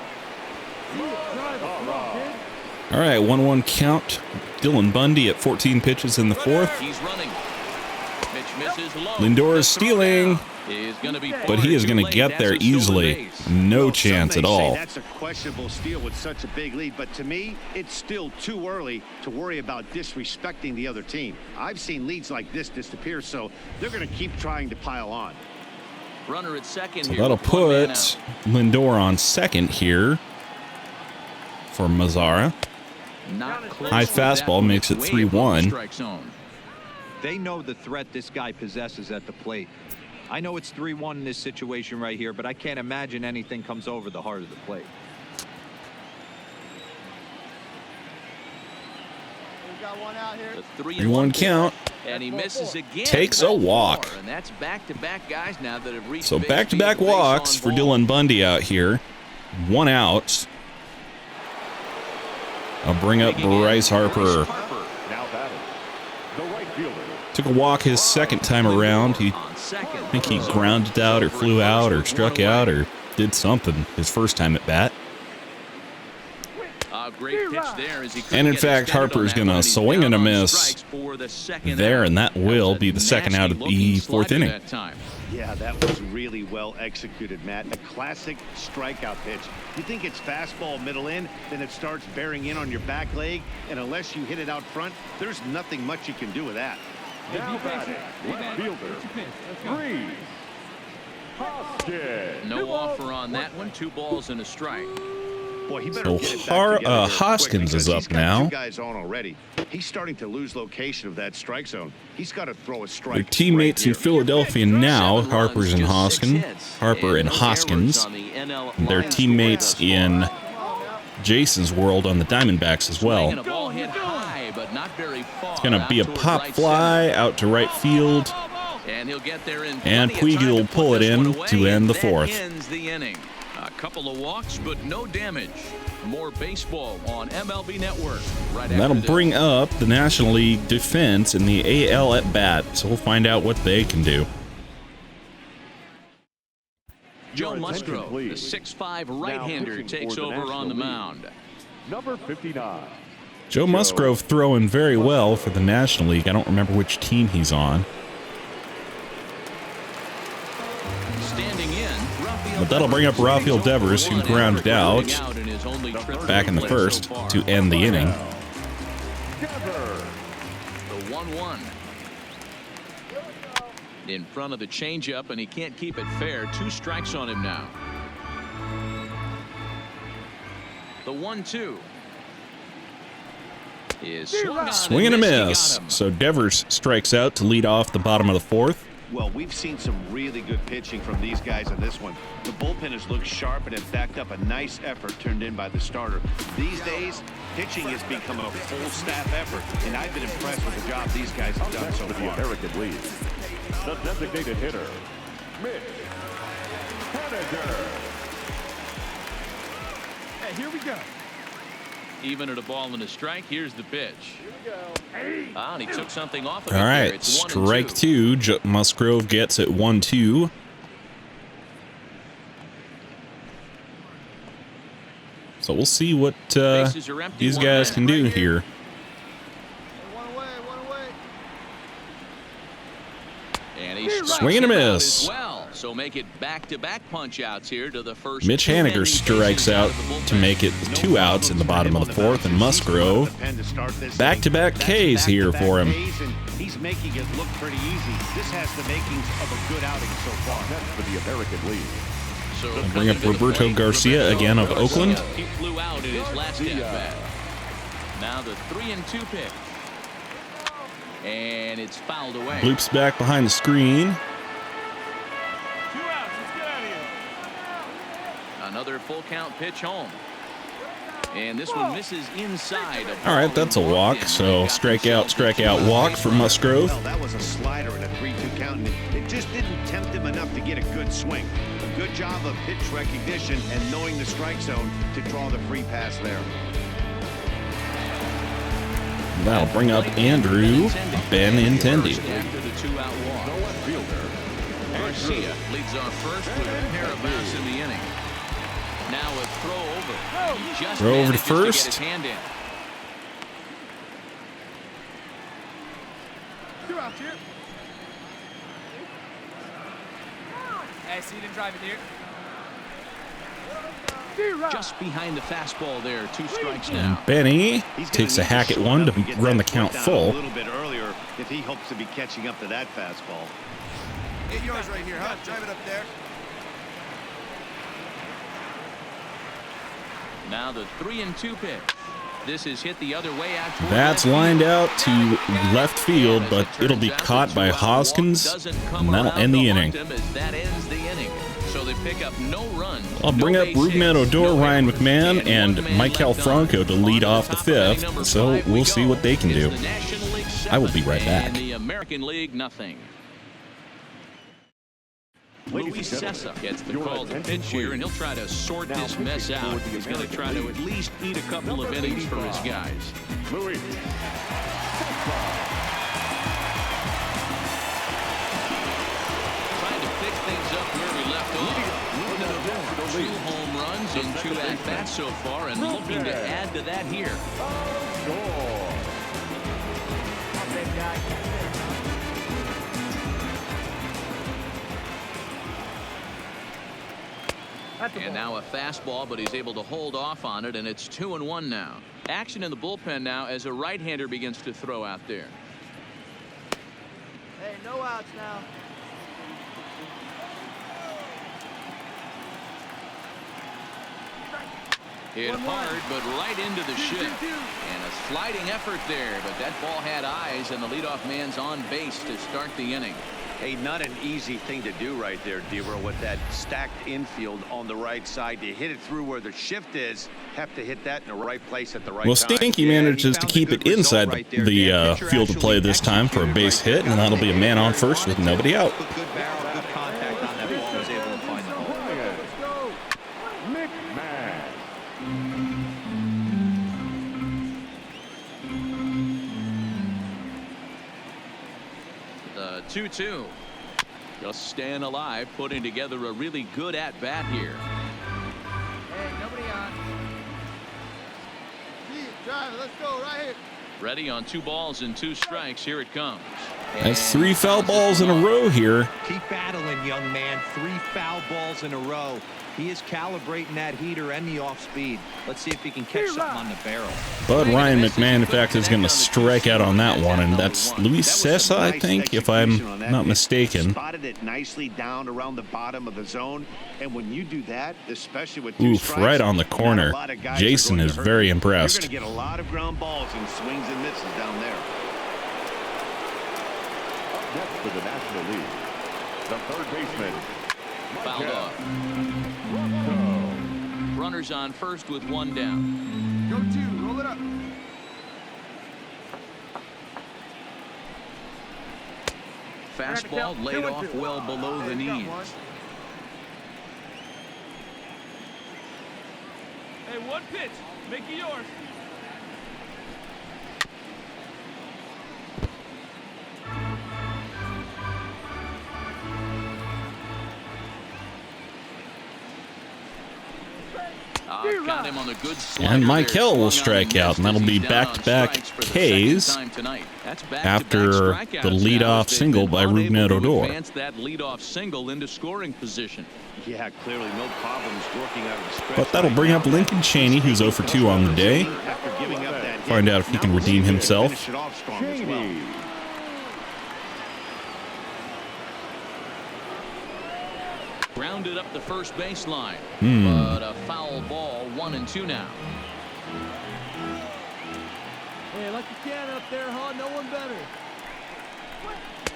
All right, 1-1 count. Dylan Bundy at 14 pitches in the 4th. He's running. Pitch misses low. LINDOR is stealing, but he is going to get there easily. No chance at all. That's a questionable steal with such a big lead, but to me, it's still too early to worry about disrespecting the other team. I've seen leads like this disappear, so they're going to keep trying to pile on. Runner at second So here. that'll put LINDOR on second here for Mazara. High fastball makes it 3-1. They know the threat this guy possesses at the plate. I know it's 3-1 in this situation right here, but I can't imagine anything comes over the heart of the plate. We've got one out here. The 3-1 count. And he misses again. Takes a walk. And that's back-to-back guys now that have reached So base back-to-back speed, base walks on for ball. Dylan Bundy out here. 1 out. I'll bring up Bryce Harper. Now batting, the right fielder. Took a walk his second time around. I think he grounded out or flew out or struck out or did something his first time at bat. Great pitch there as he And in fact, Harper's going to swing and a miss there, and that will be the second out of the 4th inning. Yeah, that was really well executed, Matt. A classic strikeout pitch. You think it's fastball middle in, then it starts bearing in on your back leg, and unless you hit it out front, there's nothing much you can do with that. Now batting, left fielder, Breeze Hoskins. No offer on that one. 2 balls and a strike. Boy, he better So get it back together real quick Hoskins is because up he's got now. 2 guys on already. He's starting to lose location of that strike zone. He's got to throw a strike. Their teammates in right here. Philadelphia now, Harper's and Hoskins. Harper and no Hoskins. errors on the NL Their line teammates score thus in far. Jason's world on the Diamondbacks as well. Swinging a ball hit high, but not very far. It's going to be a out toward pop right fly center. out to right field. And he'll get there in And plenty of Puig time will to pull put it this in one away, to end the and 4th. that ends the inning. A couple of walks, but no damage. More baseball on MLB Network. Right And that'll after this. bring up the National League defense in the AL at bat. So we'll find out what they can do. Joe Your attention, Musgrove, the please. 6'5" right-hander, pitching takes for the over on the National mound. Number 59. Joe Musgrove throwing very well for the National League. I don't remember which team he's on. Standing in, Rafael But that'll bring up Rafael Devers, who grounded out in his only trip back in the to play so 1st far. to end the inning. Devers. The 1-1. In front of the changeup, and he can't keep it fair. 2 strikes on him now. The 1-2 is Swing and a miss. So Devers strikes out to lead off the bottom of the 4th. Well, we've seen some really good pitching from these guys in this one. The bullpen has looked sharp and it backed up a nice effort turned in by the starter. These days, pitching has become a full staff effort, and I've been impressed with the job these guys have done so With the far. American League, the designated hitter, Mitch Haniger. Hey, here we go. Even at a ball and a strike. Here's the pitch. And he took something off of All it there. right, It's 1-2. strike 2. Musgrove gets it 1-2. So we'll see what Bases are empty, these one guys man can do right here. One away, one away. And he Swing and a miss. As well. So make it back-to-back punch-outs here to the first. Mitch 2 Haniger indications strikes out of the bullpen. to make it 2 outs in the bottom of the 4th, and Musgrove back-to-back Ks here for him. He's making it look pretty easy. This has the makings of a good outing so far. That's for the American League. So Bring up coming to the Roberto plate, Garcia Roberto again of Garcia. Oakland. He flew out in his last at-bat. Now the 3-2 pitch. And it's fouled away. Bloops back behind the screen. Another full count pitch home. And this one misses inside. All right, that's a walk. So strikeout, walk for Musgrove. Well, that was a slider in a 3-2 count, and it just didn't tempt him enough to get a good swing. A good job of pitch recognition and knowing the strike zone to draw the free pass there. That'll bring up Andrew Benintendi. After the 2-out walk. The left fielder, Garcia leads off first with a pair of bats in the inning. Now a throw over. He just Throw over to manages to get first. his hand in. 2 outs here. Hey, so you didn't drive it here? Just behind the fastball there. 2 strikes now. And Benny He's takes a gonna need hack at shore one up to and get run the that count foot down full. a little bit earlier if he hopes to be catching up to that fastball. Get yours right here, huh? Drive it up there. Now the 3-2 pitch. This is hit the other way out. That's lined out to left field, but it'll be caught by Hoskins, and that'll end the inning. That ends the inning. So they pick up no runs. I'll bring up Ruben Odor, Ryan McMahon, and Michael Franco to lead off the 5th, so we'll see what they can do. I will be right back. The American League, nothing. Luis Cessa gets the call to pitch here, and he'll try to sort this mess out. He's going to try to at least eat a couple of innings for his guys. Luis. Trying to pick things up where we left off. 2 home runs in 2 at-bats so far, and looking to add to that here. And now a fastball, but he's able to hold off on it, and it's 2-1 now. Action in the bullpen now as a right-hander begins to throw out there. Hey, no outs now. Hit hard, but right into the shift. And a sliding effort there, but that ball had eyes, and the leadoff man's on base to start the inning. Hey, not an easy thing to do right there, Deaver, with that stacked infield on the right side. To hit it through where the shift is, have to hit that in the right place at the right Well, time. Stinky manages to keep it inside the field of play this time for a base hit, and that'll be a man on first with nobody out. Good barrel, good contact on that ball. Was able to find the hole. The 2-2. Just staying alive, putting together a really good at-bat here. Hey, nobody on. Drive it. Let's go right here. Ready on 2 balls and 2 strikes. Here it comes. That's 3 foul balls in a row here. Keep battling, young man. 3 foul balls in a row. He is calibrating that heater and the off speed. Let's see if he can catch something on the barrel. But Ryan McMahon, in fact, is going to strike out on that one, and that's Luis Cessa, I think, if I'm not mistaken. Spotted it nicely down around the bottom of the zone, and when you do that, especially with 2 Oof, strikes, right on the not a corner. lot of guys are Jason going is to hurt very you. impressed. You're going to get a lot of ground balls and swings and misses down there. Up next for the National League, the third baseman. Fouled off. Runners on first with 1 down. Go 2. Roll it up. Fastball laid off well below the knees. Hey, 1 pitch. Make it yours. Got him on the good slider And there. Michael will Swung strike on out, and that'll be down on back-to-back strikes for the Ks second time tonight. That's back-to-back after strikeouts the now leadoff as they've single been by Ruben unable to Odor. advance that leadoff single into scoring position. Yeah, clearly no problems working out of the stretch. But that'll bring up Lincoln Cheney, who's 0 for 2 on the day. After giving up that Find hit, out if he now can we'll see redeem if he can himself. finish it off strong as well. CHANEY. Grounded up the first baseline. Hmm. But a foul ball, 1-2 now. Hey, like you can up there, huh? No one better.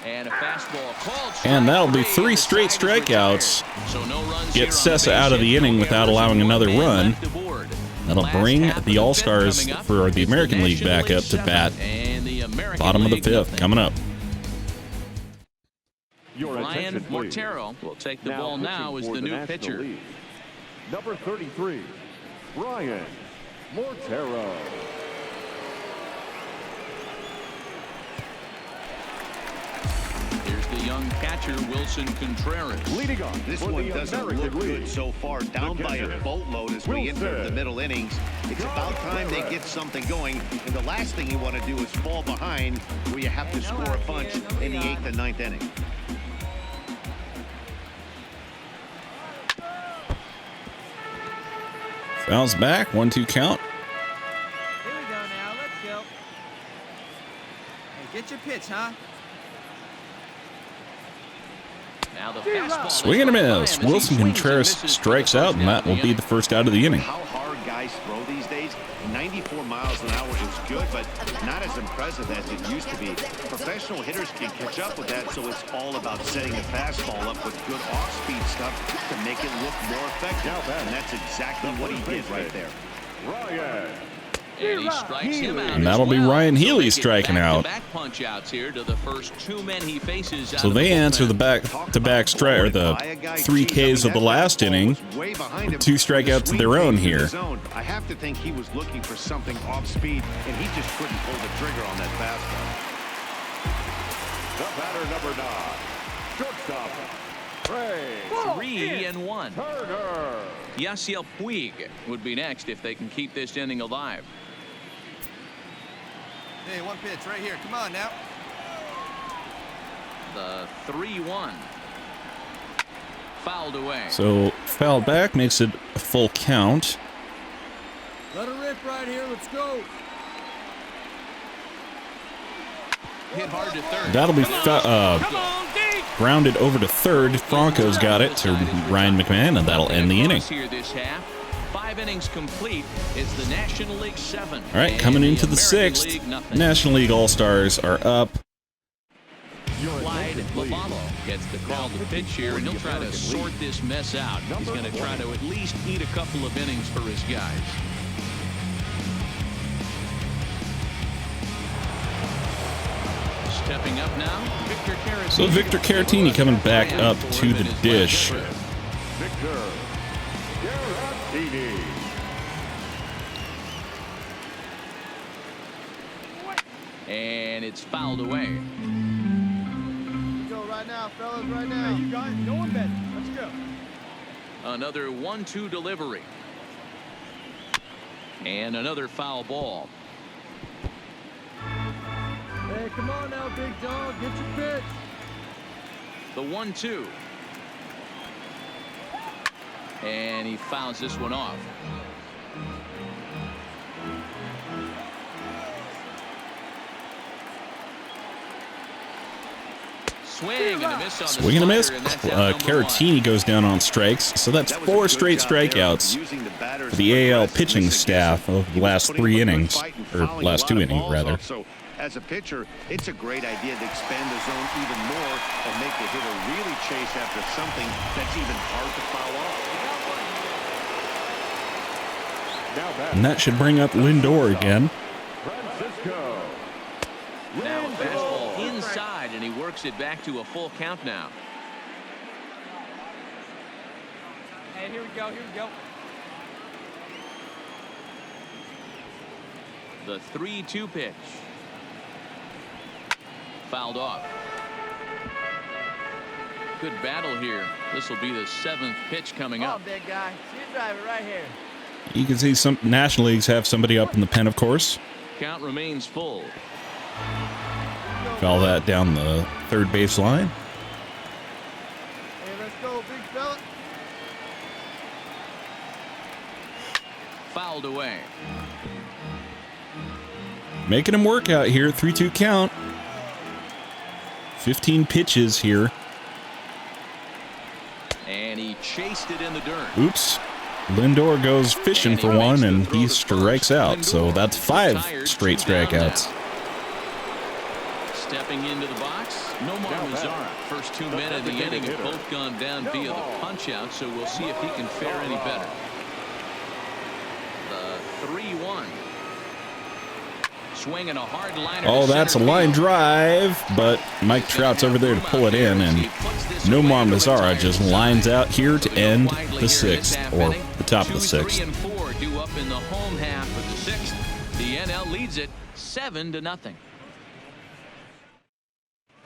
And a fastball called. And that'll be strike 3 three. straight The side is strikeouts. retired. So no runs Get here on the Cessa base out of the hit, inning no without errors, allowing and another 1 man run. left aboard. That'll Last bring half of the All-Stars fifth coming up. for the It's American League National back up to 7 bat. and the American Bottom of the League 5th nothing. coming up. Your Ryan attention, please. Mortero will take the ball now as pitching the for new National pitcher. League, number 33, Ryan Mortero. Here's the young catcher Wilson Contreras. Leading on This for one the doesn't American look good League. so far. Down by a boatload as we enter the middle innings. It's about time they get something going. And the last thing you want to do is fall behind where you have to score a bunch in the 8th and 9th inning. Fouls back, 1-2 count. Here we go now. Let's go. Hey, get your pitch, huh? Now the fastball. Swing and a miss. Wilson Contreras strikes out, and that will be the first out of the inning. How hard guys throw these days? 94 miles an hour is good, but not as impressive as it used to be. Professional hitters can catch up with that, so it's all about setting the fastball up with good off-speed stuff to make it look more effective. And that's exactly what he did right there. Ryan. And he strikes him out. And that'll be Ryan Healy striking out. Back punch outs here to the first 2 men he faces. So they answer the back-to-back strike, or the 3 Ks of the last inning, with 2 strikeouts of their own here. I have to think he was looking for something off speed, and he just couldn't pull the trigger on that fastball. The batter, number 9, shortstop, Trey 3-1. Turner. Yasiel Puig would be next if they can keep this inning alive. Hey, one pitch right here. Come on now. The 3-1. Fouled away. So foul back makes it a full count. Let her rip right here. Let's go. Hit hard to third. That'll be grounded over to third. Franco's got it to Ryan McMahon, and that'll end the inning. Here this half. 5 innings complete. It's the National League 7. All right, coming into the 6th, National League All-Stars are up. Clyde Lobalo gets the call to pitch here, and he'll try to sort this mess out. He's going to try to at least eat a couple of innings for his guys. Stepping up now, Victor Caratini. So Victor Caratini coming back up to the dish. Victor Caratini. And it's fouled away. Go right now, fellas, right now. Hey, you guys, no one better. Let's go. Another 1-2 delivery. And another foul ball. Hey, come on now, big dog. Get your pitch. The 1-2. And he fouls this one off. Swing and a miss on the Swing and a miss. slider, and that's out number Caratini goes down on strikes, so that's 4 straight strikeouts for the AL pitching staff of the last 3 innings, or last 2 innings, rather. So, as a pitcher, it's a great idea to expand the zone even more and make the hitter really chase after something that's even hard to foul off. And that should bring up LINDOR again. Francisco. Now a fastball inside, and he works it back to a full count now. Hey, here we go. Here we go. The 3-2 pitch. Fouled off. Good battle here. This will be the 7th pitch coming up. Come on, big guy. See your driver right here. You can see some National Leagues have somebody up in the pen, of course. Count remains full. Foul that down the third base line. Hey, let's go, big fella. Fouled away. Making him work out here. 3-2 count. 15 pitches here. And he chased it in the dirt. Oops. LINDOR goes fishing for one, and he strikes out. So that's 5 straight strikeouts. Stepping into the box, Nomar Mazara. First 2 men of the inning have both gone down via the punch-out, so we'll see if he can fare any better. The 3-1. Swinging a hard liner. Oh, that's a line drive, but Mike Trout's over there to pull it in, and Nomar Mazara just lines out here to end the 6th, or the top of the 6th. 2, 3, and 4 due up in the home half of the 6th. The NL leads it 7-0.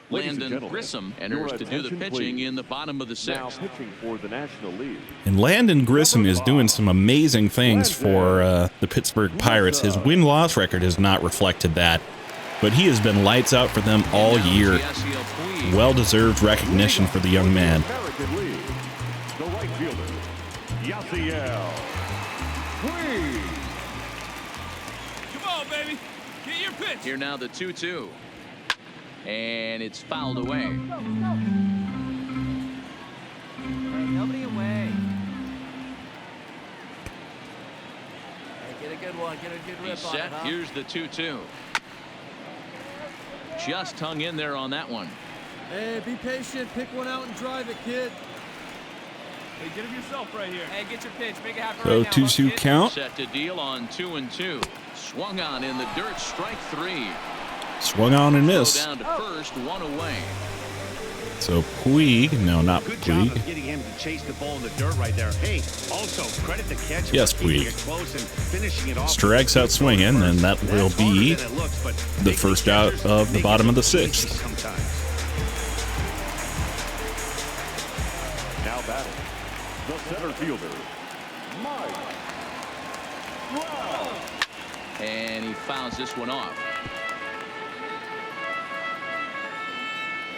Landon Grissom enters to do the pitching in the bottom of the sixth. Now pitching for the National League. And Landon Grissom is doing some amazing things for the Pittsburgh Pirates. His win-loss record has not reflected that, but he has been lights out for them all year. Well-deserved recognition for the young man. American League. The right fielder, Yasiel Puig. Come on, baby. Get your pitch. Here now the 2-2. And it's fouled away. Hey, nobody away. Hey, get a good one. Get a good rip He's on set. it, huh? Here's the 2-2. Just hung in there on that one. Hey, be patient. Pick one out and drive it, kid. Hey, get him yourself right here. Hey, get your pitch. Make it happen So right now. 2-2 count. Set to deal on 2-2. Swung on in the dirt. Strike three. Swung on and Go missed. down to first, one away. So Puig, no, not Good job of Puig. getting him to chase the ball in the dirt right there. Hey, also credit the catcher. Yes, for keeping Puig. it close and finishing it off. Strikes out swinging, and that will That's harder be than it looks, but the making first out catchers of the make bottom it of the look easy sixth. sometimes. Now batting, the center fielder, Mike Trout. And he fouls this one off.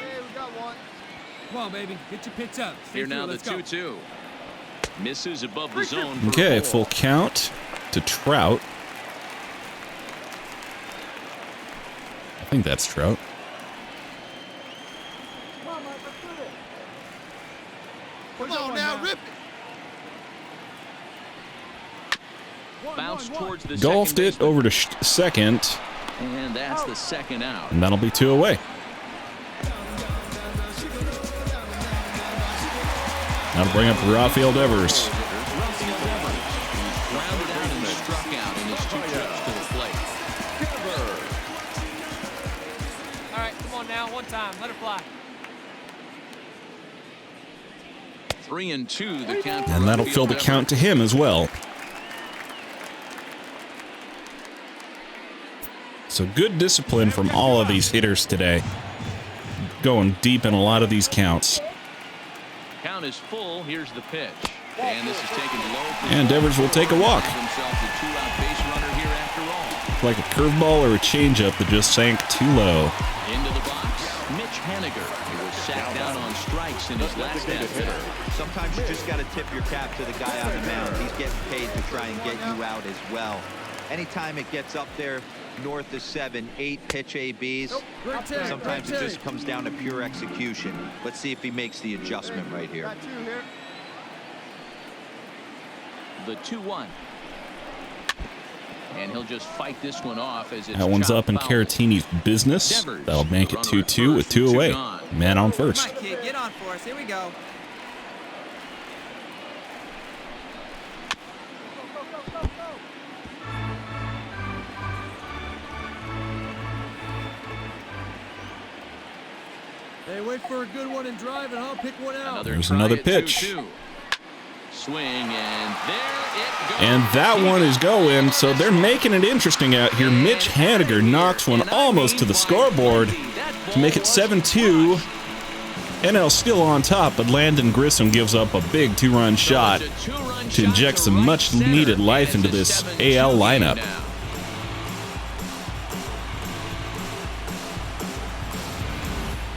Hey, we got one. Come on, baby. Get your pitch up. Stay Here through. now the Let's go. 2-2. Misses above the zone. For a Okay, ball. full count to Trout. I think that's Trout. Come on now, rip it. Bounce towards the Golfed second it baseman. over to second, And that's the second out. and that'll be 2 away. That'll bring up Rafael Devers. Grounded out and struck out in his 2 trips to the plate. All right, come on now. One time. Let it fly. 3-2 the count. for And that'll Rafael fill the Devers. count to him as well. So good discipline from all of these hitters today. Going deep in a lot of these counts. Count is full. Here's the pitch. And this is taken low. And Devers will take a walk. Himself the 2-out base runner here after all. Like a curveball or a changeup that just sank too low. Into the box, Mitch Haniger. He was sat down on strikes in his last at-bat. Sometimes you just got to tip your cap to the guy on the mound. He's getting paid to try and get you out as well. Anytime it gets up there north of 7, 8 pitch ABs, sometimes it just comes down to pure execution. Let's see if he makes the adjustment right here. Got 2 here. The 2-1. And he'll just fight this one off as it's That one's up in foul. Caratini's business. Devers, That'll make it runner at 2-2 with first, 2 away. gone. Man on Come first. on, kid. Get on for us. Here we go. Hey, wait for a good one and drive it, huh? Pick one out. There's try another at pitch. 2-2. Swing, and there it goes. And that one is going, so they're making it interesting out here. Mitch Haniger knocks one almost to the scoreboard to make it 7-2. NL still on top, but Landon Grissom gives up a big 2-run shot to inject some much-needed life into this AL lineup.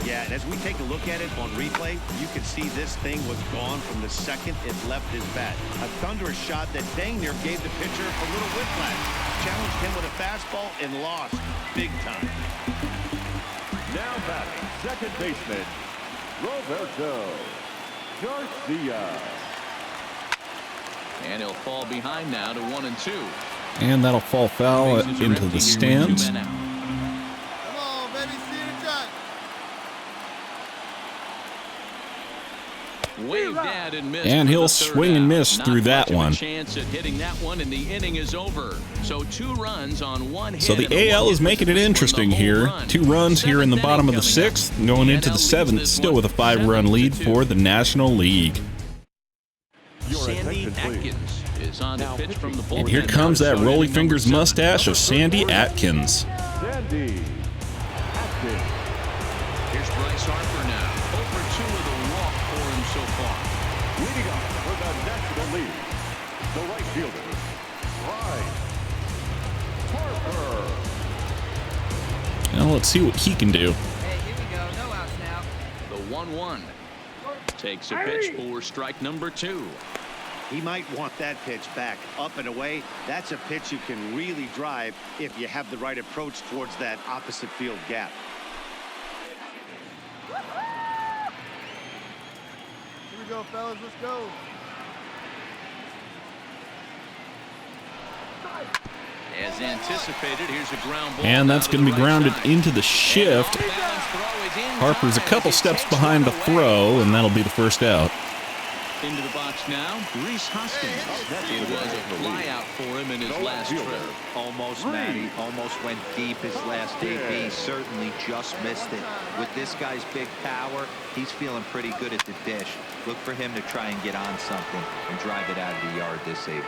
Yeah, and as we take a look at it on replay, you can see this thing was gone from the second it left his bat. A thunderous shot that dang near gave the pitcher a little whiplash. Challenged him with a fastball and lost big time. Now batting, second baseman, Roberto Garcia. And he'll fall behind now to 1-2. And that'll fall foul Bases are into empty the here with 2 stands. men out. Come on, baby. See it and drive. Waved at and missed. And for he'll the third swing and out. miss Not through that much of a one. chance at hitting that one, and the inning is over. So 2 runs on 1 hit. So the and a AL is 1-hit making it difference interesting from the home here. run. 2 runs here in the Seventh bottom of the inning coming up. 6th, going into NL the leads 7th, this still one with a 5-run lead 7-2. for the National League. Your Sandy attention, please. Atkins is on to pitch from the bullpen. And here comes that Now, roly starting fingers number 7. mustache of Sandy Atkins. Sandy Atkins. Here's Here's Bryce Harper now. Over 2 with a walk for him so far. Leading off for the National League, the right fielder, BRYCE HARPER. Now let's see what he can do. Hey, here we go. No outs now. The 1-1. Takes a pitch for strike number 2. He might want that pitch back up and away. That's a pitch you can really drive if you have the right approach towards that opposite field gap. Here we go, fellas. Let's go. As anticipated, here's a ground ball. And that's going to be grounded into the shift. Harper's a couple steps behind the throw, and that'll be the first out. Into the box now, Rhys Hoskins. It was a fly out for him in his last trip. Almost, Matty. Almost went deep his last AB. Certainly just missed it. With this guy's big power, he's feeling pretty good at the dish. Look for him to try and get on something and drive it out of the yard this AB.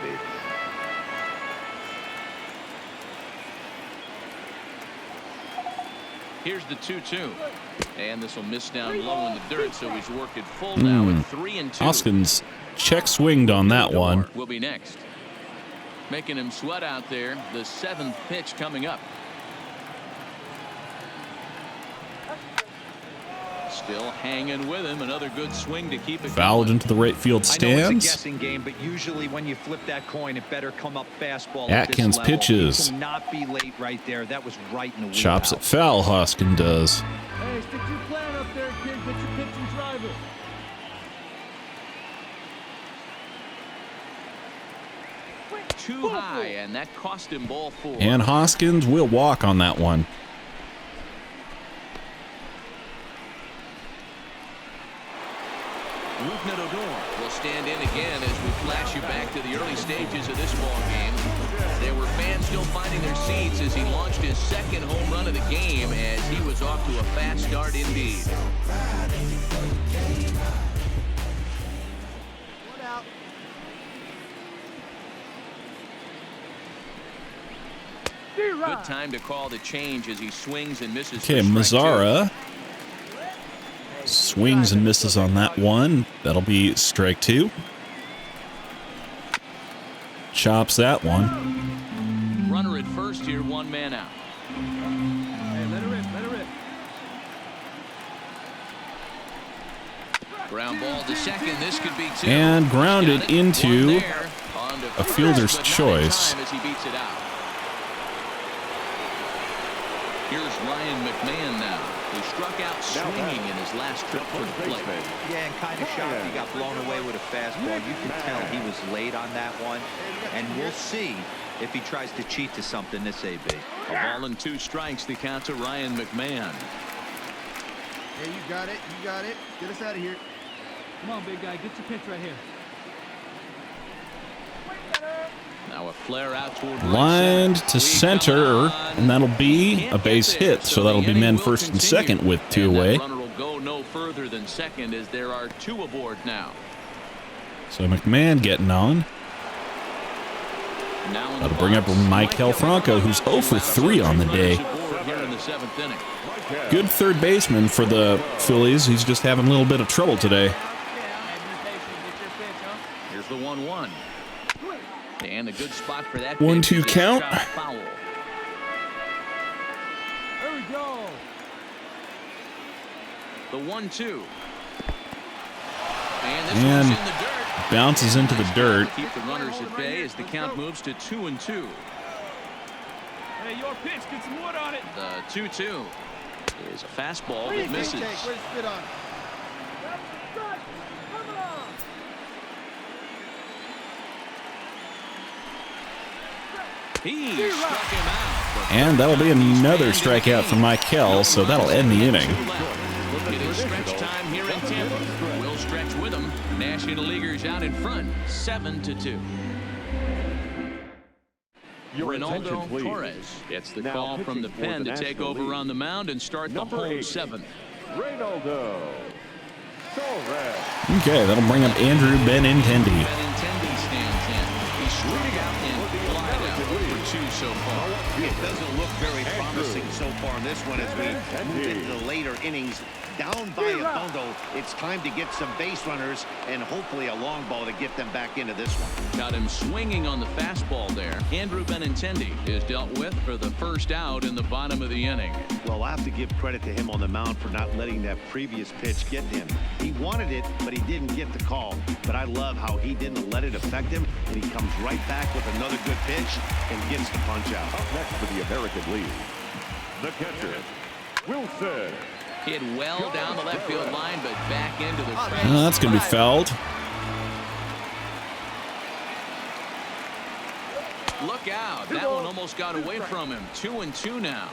Here's the 2-2. And this will miss down low in the dirt, so he's worked it full now at 3-2. Hoskins check swinged on that one. Will be next. Making him sweat out there. The 7th pitch coming up. Still hanging with him. Another good swing to keep it Fouled going. into the right field I know it's a stands. guessing game, but usually when you flip that coin, it better come up fastball. Atkins at this level. pitches. He cannot be late right there. That was right in the wheelhouse. Chops it foul, Hoskins does. Hey, stick to your plan up there, kid. Get your pitch and drive it. Too high, and that cost him ball 4. And Hoskins will walk on that one. Will stand in again as we flash you back to the early stages of this ball game. There were fans still finding their seats as he launched his 2nd home run of the game as he was off to a fast start indeed. One out. Good time to call the change as he swings and misses. Okay, for strike 2. Mazzara swings and misses on that one. That'll be strike 2. Chops that one. Runner at first here, 1 man out. Hey, let her rip, let her rip. Ground ball to second. This could be 2. And grounded Got it. into One there. On to a first, fielder's but not in choice. time as he beats it out. Here's Ryan McMahon now, who struck out swinging in his last trip for the plate. Yeah, and kind of shocked he got blown away with a fastball. You can tell he was late on that one, and we'll see if he tries to cheat to something this AB. A ball and 2 strikes, the count to Ryan McMahon. Hey, you got it. You got it. Get us out of here. Come on, big guy. Get your pitch right here. Now a flare out toward Lined right to center, and that'll be a base hit. So that'll be men first and second with 2 away. Runner will go no further than second as there are 2 aboard now. So McMahon getting on. That'll bring up Michael Franco, who's 0 for 3 on the day. Here in the 7th inning. Good third baseman for the Phillies. He's just having a little bit of trouble today. Here's the 1-1. And a good spot for that. 1-2 count. Foul. There we go. The 1-2. And this And one's in the dirt. bounces into the dirt. Keep the runners at bay as the count moves to 2-2. Hey, your pitch. Get some wood on it. The 2-2 is a fastball that misses. Where's the spit on? He struck him out. And that'll be another strikeout for Michael, so that'll end the inning. It is stretch time here in Tampa. We'll stretch with them. National Leaguers out in front, 7-2. Ronaldo Torres gets the call from the pen to take over on the mound and start the whole 7th. Ronaldo Torres. Okay, that'll bring up Andrew Benintendi. Benintendi stands in. He struck out and flied out over 2 so far. It doesn't look very promising so far in this one as we move into the later innings. down by a bundle. It's time to get some base runners and hopefully a long ball to get them back into this one. Got him swinging on the fastball there. Andrew Benintendi is dealt with for the first out in the bottom of the inning. Well, I have to give credit to him on the mound for not letting that previous pitch get him. He wanted it, but he didn't get the call. But I love how he didn't let it affect him, and he comes right back with another good pitch and gets the punch out. Up next for the American League, the catcher, Wilson. Hit well down the left field line, but back into the fence. That's going to be fouled. Look out. That one almost got away from him. 2-2 now.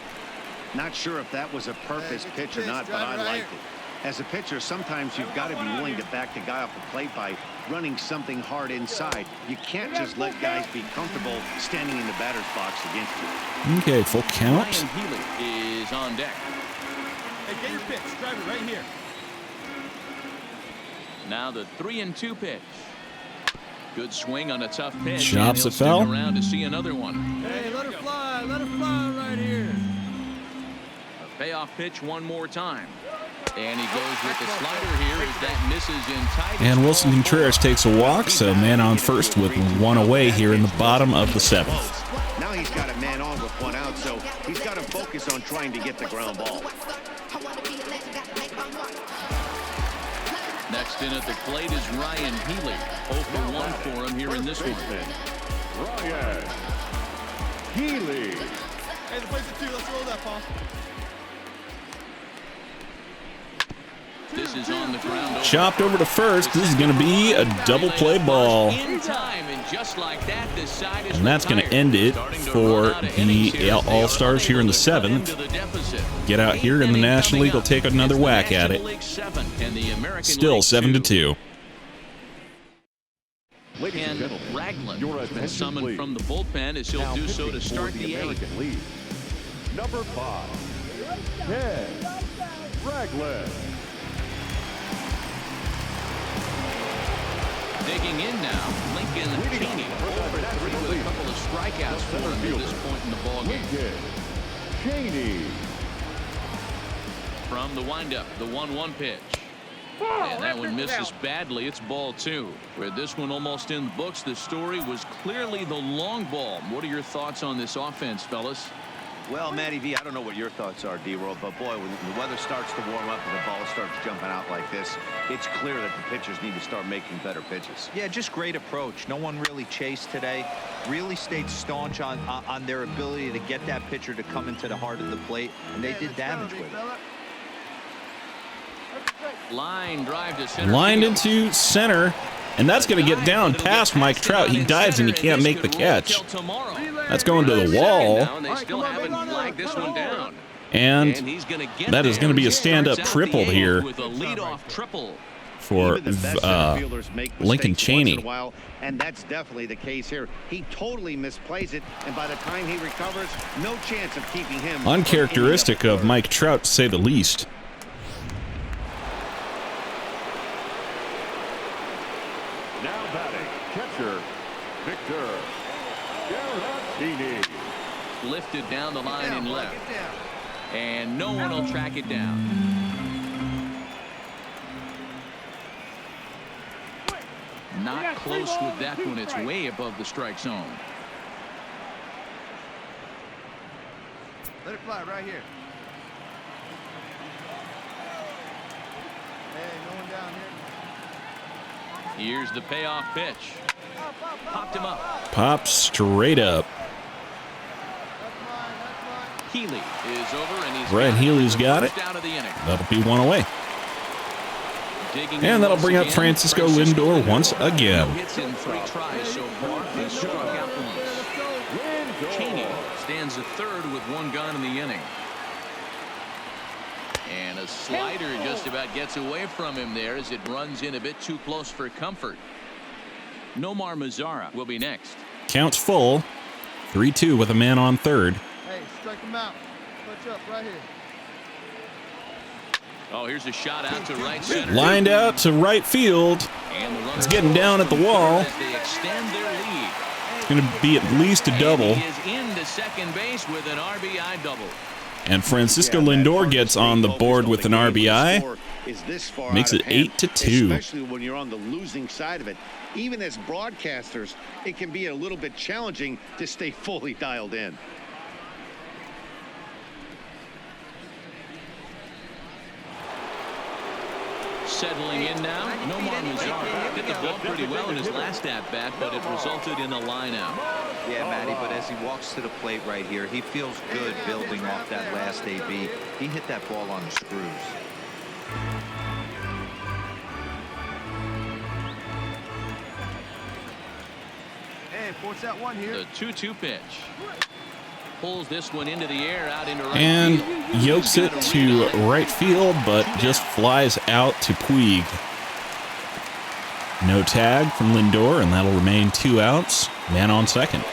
Not sure if that was a purpose pitch or not, but I liked it. As a pitcher, sometimes you've got to be willing to back the guy off the plate by running something hard inside. You can't just let guys be comfortable standing in the batter's box against you. Okay, full count. Ryan Healy is on deck. Hey, get your pitch. Drive it right here. Now the 3-2 pitch. Good swing on a tough pitch. Chops it foul. Around to see another one. Hey, let her fly. Let her fly right here. A payoff pitch one more time. And he goes with the slider here as that misses in tight. And Wilson Contreras takes a walk, so man on first with one away here in the bottom of the seventh. Now he's got a man on with one out, so he's got to focus on trying to get the ground ball. Next in at the plate is Ryan Healy. 0-for-1 for him here in this one. Ryan Healy. Hey, the place is 2. Let's roll that, Paul. This is on the ground. Chopped over to first. This is going to be a double play ball. In time, and just like that, the side is And that's going to end it for the All-Stars here in the seventh. Get out here in the National League will take another whack at it. Still 7-2. Ladies and gentlemen, Ragland your has been attention, summoned please. from the bullpen as he'll Now do so to pitching for start the the eighth. American League, number 5, Ken Ragland. Digging in now, Lincoln CHANEY, over 3 with a couple of strikeouts for him at this point in the ballgame. CHANEY. From the windup, the 1-1 pitch. And that one misses badly. It's ball 2. With this one almost in the books, the story was clearly the long ball. What are your thoughts on this offense, fellas? Well, Matty V, I don't know what your thoughts are, D-Roll, but boy, when the weather starts to warm up and the ball starts jumping out like this, it's clear that the pitchers need to start making better pitches. Yeah, just great approach. No one really chased today. Really stayed staunch on their ability to get that pitcher to come into the heart of the plate, and they did damage with it. Line drive to center. Lined field. into center, and that's going to get down past Mike Trout. He dives and he can't make the catch. That's going to the wall. And that is going to be a stand-up triple here for Lincoln CHANEY. And that's definitely the case here. He totally misplays it, and by the time he recovers, no chance of keeping him. Uncharacteristic of Mike Trout, to say the least. Now batting, catcher, Victor Garantini. Lifted down the line in left. And no one will track it down. Not close with that one. It's way above the strike zone. Let it fly right here. Hey, no one down here. Here's the payoff pitch. Popped him up. Popped straight up. Healy is over, and he's Brad Healy's got it. out of the inning. That'll be one away. And that'll bring up Francisco Lindor once again. Hits in 3 tries so far. He struck out once. CHANEY stands at third with 1 gone in the inning. And a slider just about gets away from him there as it runs in a bit too close for comfort. Nomar Mazara will be next. Counts full. 3-2 with a man on third. Hey, strike him out. Touch up right here. Oh, here's a shot out to right center. Lined out to right field. It's getting down at the wall. As they extend their lead. It's going to be at least a double. And he is into second base with an RBI double. And Francisco Lindor gets on the board with an RBI. Makes it 8-2. Especially when you're on the losing side of it. Even as broadcasters, it can be a little bit challenging to stay fully dialed in. Settling in now, Nomar Mazar hit the ball pretty well in his last at-bat, but it resulted in a line-out. Yeah, Matty, but as he walks to the plate right here, he feels good building off that last AB. He hit that ball on the screws. Hey, force that one here. The 2-2 pitch. Pulls this one into the air, out into right And field. yokes it to right field, but just flies out to Puig. No tag from Lindor, and that'll remain 2 outs. Man on second.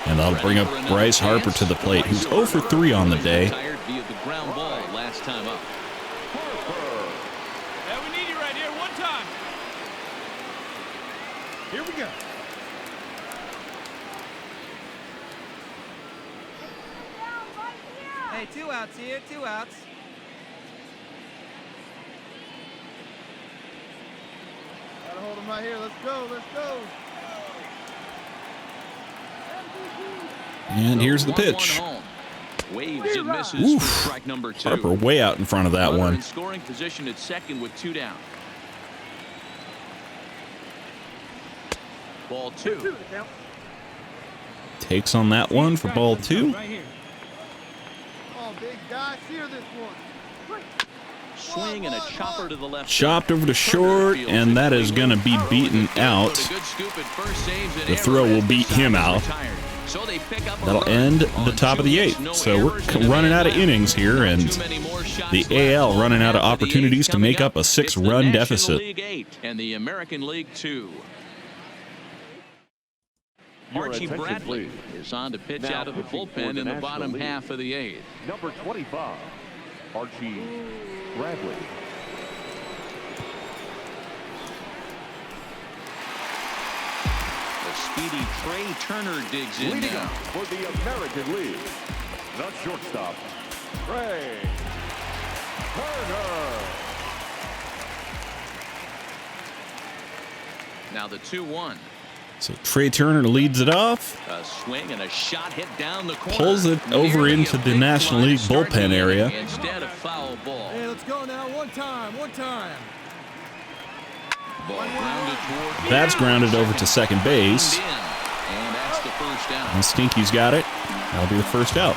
And that'll bring up Bryce Harper to the plate, who's 0 for 3 on the day. Tired via the ground ball last time up. Yeah, we need you right here. One time. Here we go. Hey, 2 outs here, 2 outs. Gotta hold him right here. Let's go, let's go. And here's the pitch. Waves and misses for strike number 2. Harper way out in front of that Runner one. in scoring position at second with 2 down. Ball 2. Takes on that one for ball 2. Right here. Come on, big guy. Sear this one. Swing and a chopper to the left. Chopped over to short, and that is going to be beaten out. The throw will beat him out. That'll end the top of the 8th. So we're running out of innings here, and the AL running out of opportunities to make up a 6-run deficit. And the American League 2. Your Archie attention, Bradley please. is on to pitch Now out of the pitching for bullpen the in the National bottom League. half of the 8th. Number 25, Archie Bradley. The speedy Trey Turner digs in Leading now. up for the American League, the shortstop, Trey Turner. Now the 2-1. So Trey Turner leads it off. A swing and a shot hit down the corner. Pulls it over Nearly into a the big National fly League to start bullpen the area. inning. Instead of foul ball. Hey, let's go now. One time, one time. Ball grounded toward. That's grounded over to second base. And that's the first out. And Stinky's got it. That'll be the first out.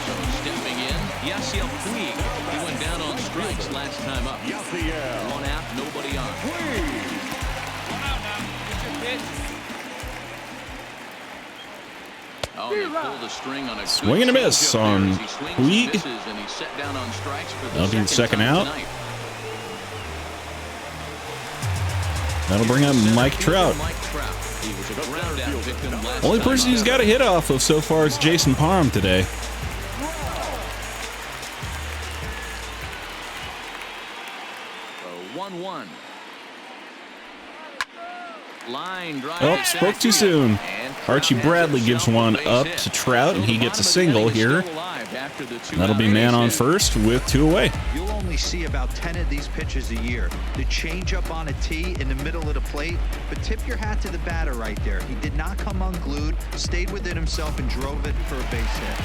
So stepping in, Yasiel Puig. He went down on strikes last time up. Yasiel 1 out, nobody on. Puig. Oh, they pull the string on a Swing and a miss on Puig. And he's set down on strikes for That'll be the second time out. tonight. That'll bring up Mike Trout. Mike Trout. He was a ground out victim last Only time person up. he's got a hit off of so far is Jason Parham today. So 1-1. Line drive. Oh, spoke too soon. Archie Bradley gives one up to Trout, and he gets a single here. That'll be man on first with 2 away. You'll only see about 10 of these pitches a year. The changeup on a tee in the middle of the plate, but tip your hat to the batter right there. He did not come unglued, stayed within himself, and drove it for a base hit.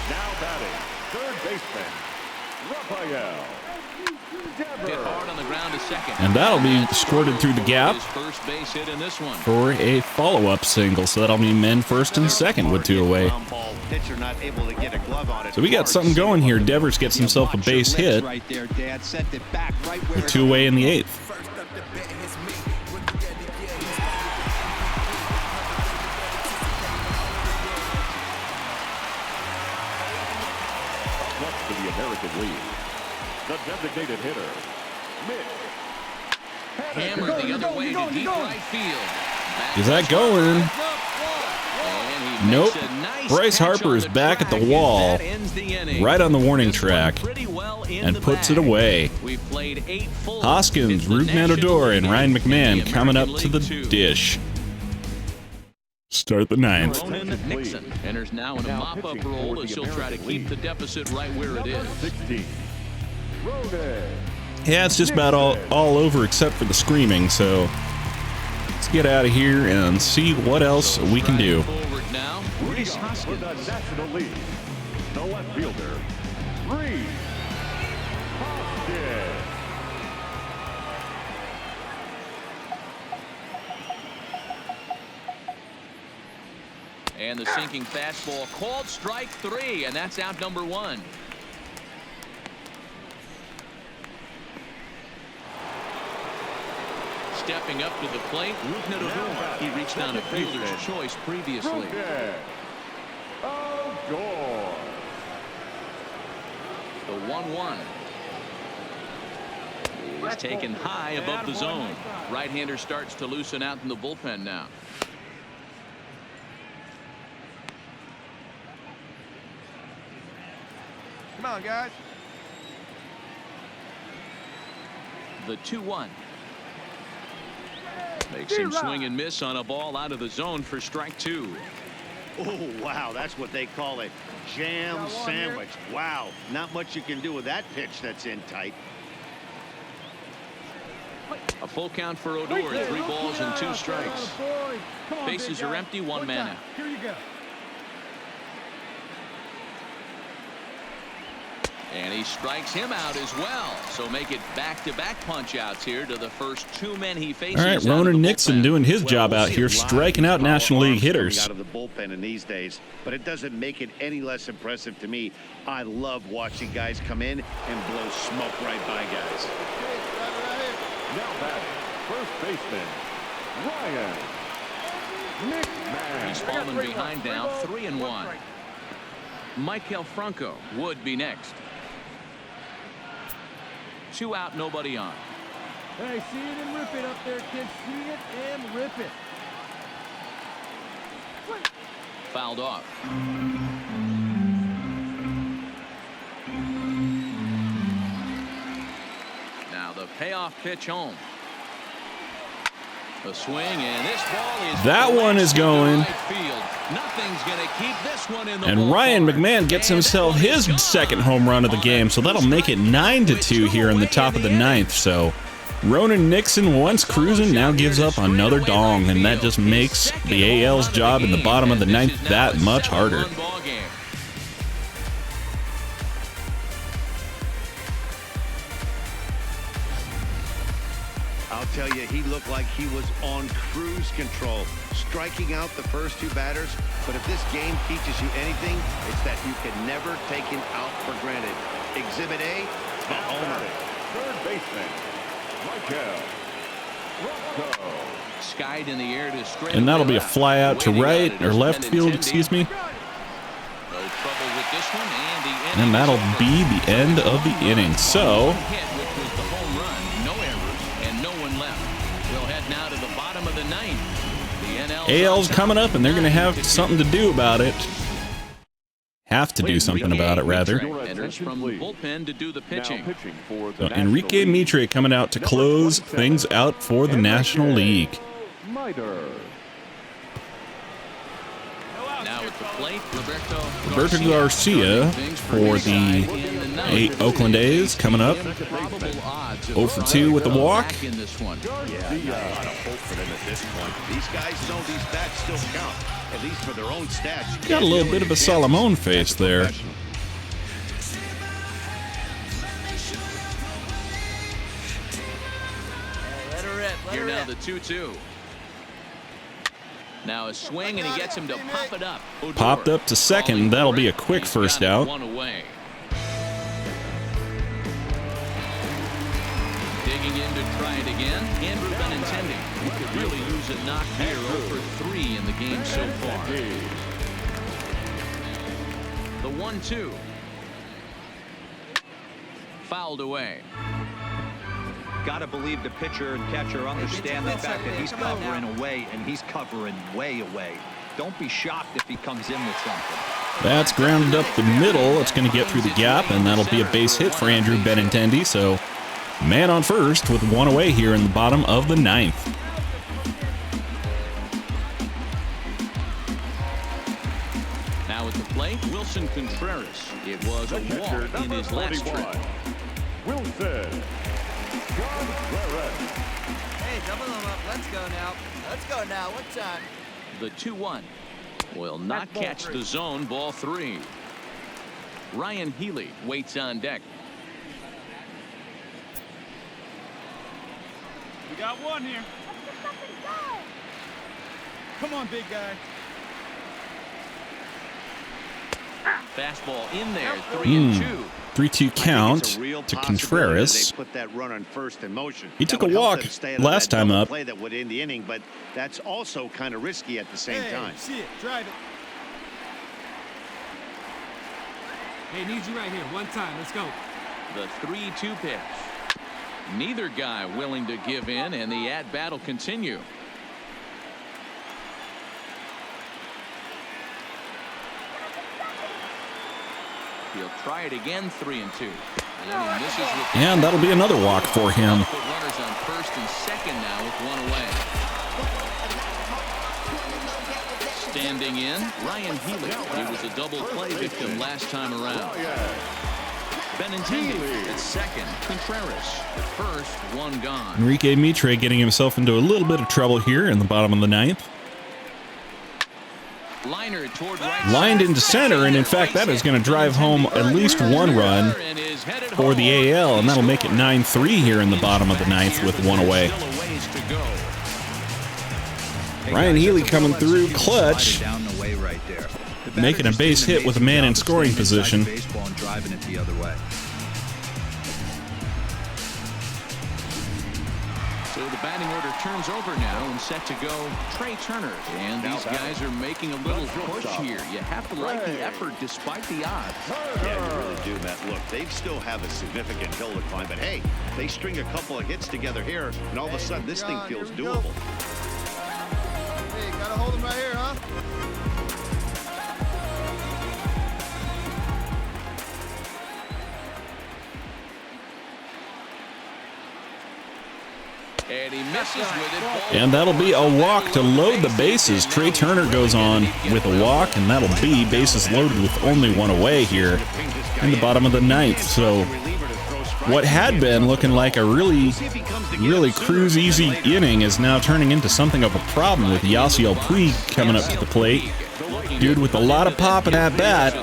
Now batting, third baseman, Rafael. Hit hard on the ground to second. And that'll be squirted through the gap His first base hit in this one. for a follow-up single. So that'll be men first and second with 2 away. Pitcher not able to get a glove on it. So we got something going here. Devers gets himself a base hit Right there, Dad. Sent it back right where with 2 away in the 8th. Next to the American League, the designated hitter, Mitch. Hammered the other way to deep right field. Is that going? And he Nope. makes a nice Bryce catch Harper on is the back at the track, wall, and that ends the inning. right on the warning This one track, pretty well in and the puts it bag. away. We've played 8 full. Hoskins, It's the Ruben National Odor, and League Ryan and the McMahon coming up American to the League 2. dish. Start the ninth. Ronan Nixon enters now in a mop-up role as he'll try to keep the deficit right where it is. 16. Ronan. Yeah, it's just about all over except for the screaming, so let's get out of here and see what else we can do. Forward now, Reese For Hoskins. the National League, the left fielder, Reese Hoskins. And the sinking fastball called strike 3, and that's out number 1. Stepping up to the plate, Ruknador. He reached on a fielder's choice previously. Ronan. Odor. The 1-1 is taken high above the zone. Right-hander starts to loosen out in the bullpen now. Come on, guys. The 2-1 makes him swing and miss on a ball out of the zone for strike 2. Oh, wow, that's what they call a jam sandwich. Wow, not much you can do with that pitch that's in tight. A full count for Odor, 3 balls and 2 strikes. Bases are empty, 1 man out. Here you go. And he strikes him out as well. So make it back-to-back punch-outs here to the first 2 men he faces. All right, Ronan Nixon doing his job out here, striking out National League hitters. Out of the bullpen in these days, but it doesn't make it any less impressive to me. I love watching guys come in and blow smoke right by guys. Now batting, first baseman, Ryan McMahon. He's fallen behind now, 3-1. Michael Franco would be next. 2 out, nobody on. Hey, see it and rip it up there, kids. See it and rip it. Fouled off. Now the payoff pitch home. A swing, and this ball is That one is going. right field. Nothing's gonna keep this one in the And Ryan ballpark. McMahon gets himself his second home run of the game, so that'll make it 9-2 here in the top of the 9th. So Ronan Nixon, once cruising, now gives up another dong, and that just makes the AL's job in the bottom of the 9th that much harder. I'll tell you, he looked like he was on cruise control, striking out the first 2 batters. But if this game teaches you anything, it's that you can never take him out for granted. Exhibit A, the homer. Third baseman, Michael Franco. Skied in the air to straight. And that'll be a fly out to right or left field, excuse me. No trouble with this one, And that'll be the end of the inning. So hit, which was the home run, no errors, and no one left. We'll head now to the bottom of the 9th. The AL's coming up, and they're going to have something to do about it. Have to do something about it, rather. Enters from the bullpen to do the pitching. Now pitching for So the National Enrique League, Mitre coming out to close things out for the National League. Mitre. Now at the plate, Roberto Garcia for the Oakland A's coming up. 0 for 2 with the walk. In this one. Yeah, not a lot of hope for them at this point. These guys know these bats still count, at least for their own stats. Got a little bit of a Solomon face there. Let her rip. Let Here her now rip. the 2-2. Now a swing, and he gets him to pop it up. Odor Popped up to second. That'll be a quick He's first got out. One away. Digging in to try it again. Andrew Benintendi. He could really use a knock here. 0 for 3 in the game so far. The 1-2. Fouled away. Got to believe the pitcher and catcher understand the fact that he's covering away, and he's covering way away. Don't be shocked if he comes in with something. That's grounded up the middle. It's going to get through the gap, and that'll be a base hit for Andrew Benintendi. So man on first with 1 away here in the bottom of the 9th. It was a walk in his last trip. Wilson. Hey, double them up. Let's go now. Let's go now. What time? The 2-1 will not catch the zone. Ball 3. Ryan Healy waits on deck. We got one here. Come on, big guy. Fastball in there. 3-2. 3-2 count to Contreras. They put that run on first in motion. He took a walk last time up. Play that would end the inning, but that's also kind of risky at the same time. See it. Drive it. Hey, need you right here. One time. Let's go. The 3-2 pitch. Neither guy willing to give in, and the at-bat will continue. He'll try it again. 3-2. And that'll be another walk for him. Runners on first and second now with one away. Standing in, Ryan Healy. He was a double play victim last time around. Benintendi at second. Contreras at first. One gone. Enrique Mitre getting himself into a little bit of trouble here in the bottom of the ninth. Liner toward right. Lined into center, and in fact that is going to drive home at least one run for the AL, and that'll make it 9-3 here in the bottom of the ninth with one away. Ryan Healy coming through clutch, making a base hit with a man in scoring position. So the batting order turns over now and set to go Trey Turner. And these guys are making a little push here. You have to like the effort despite the odds. Yeah, you really do, Matt. Look, they still have a significant hill to climb, but hey, they string a couple of hits together here, and all of a sudden this thing feels doable. Hey, gotta hold him right here, huh? And he misses with it. And that'll be a walk to load the bases. Trey Turner goes on with a walk, and that'll be bases loaded with only one away here in the bottom of the ninth. So what had been looking like a really cruise easy inning is now turning into something of a problem with Yasiel Puig coming up to the plate. Dude with a lot of pop in that bat.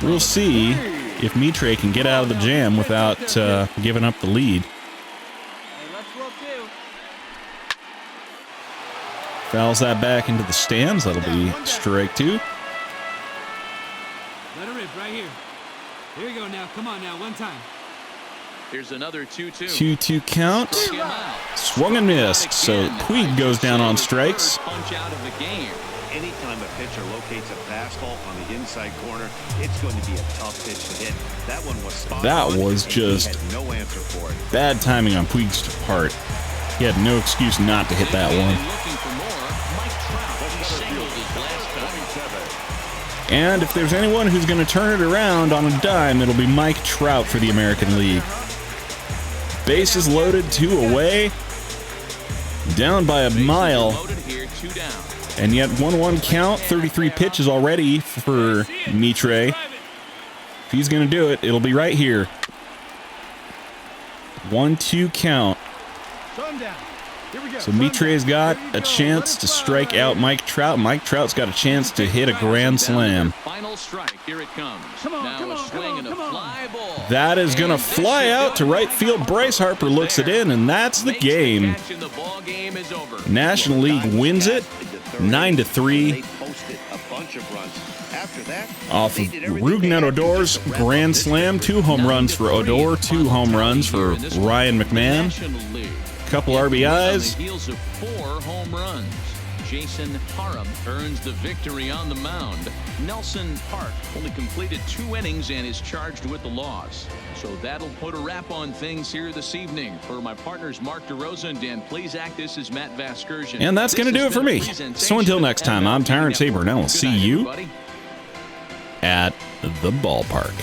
We'll see if Mitre can get out of the jam without giving up the lead. Fouls that back into the stands. That'll be strike 2. Let her rip right here. Here you go now. Come on now. One time. Here's another 2-2. 2-2 count. Swung and missed. So Puig goes down on strikes. Punch out of the game. Anytime a pitcher locates a fastball on the inside corner, it's going to be a tough pitch to hit. That one was spot That on, was and just he had no answer for it. bad timing on Puig's part. He had no excuse not to hit that one. And if there's anyone who's going to turn it around on a dime, it'll be Mike Trout for the American League. Bases loaded, 2 away. Down by a mile. And yet 1-1 count, 33 pitches already for Mitre. If he's going to do it, it'll be right here. 1-2 count. So Mitre's got a chance to strike out Mike Trout. Mike Trout's got a chance to hit a grand slam. Final strike. Here it comes. Now a swing and a fly ball. That is going to fly out to right field. Bryce Harper looks it in, and that's the game. National League wins it 9-3. Off of Rougned Odor's grand slam. 2 home runs for Odor, 2 home runs for Ryan McMahon. Couple RBIs. Heels of 4 home runs. Jason Parham earns the victory on the mound. Nelson Park only completed 2 innings and is charged with the loss. So that'll put a wrap on things here this evening. For my partners Mark DeRosa and Dan Plesac, this is Matt Vasgersian. And that's going to do it for me. So until next time, I'm Terrence Saber, and I will see you at the ballpark.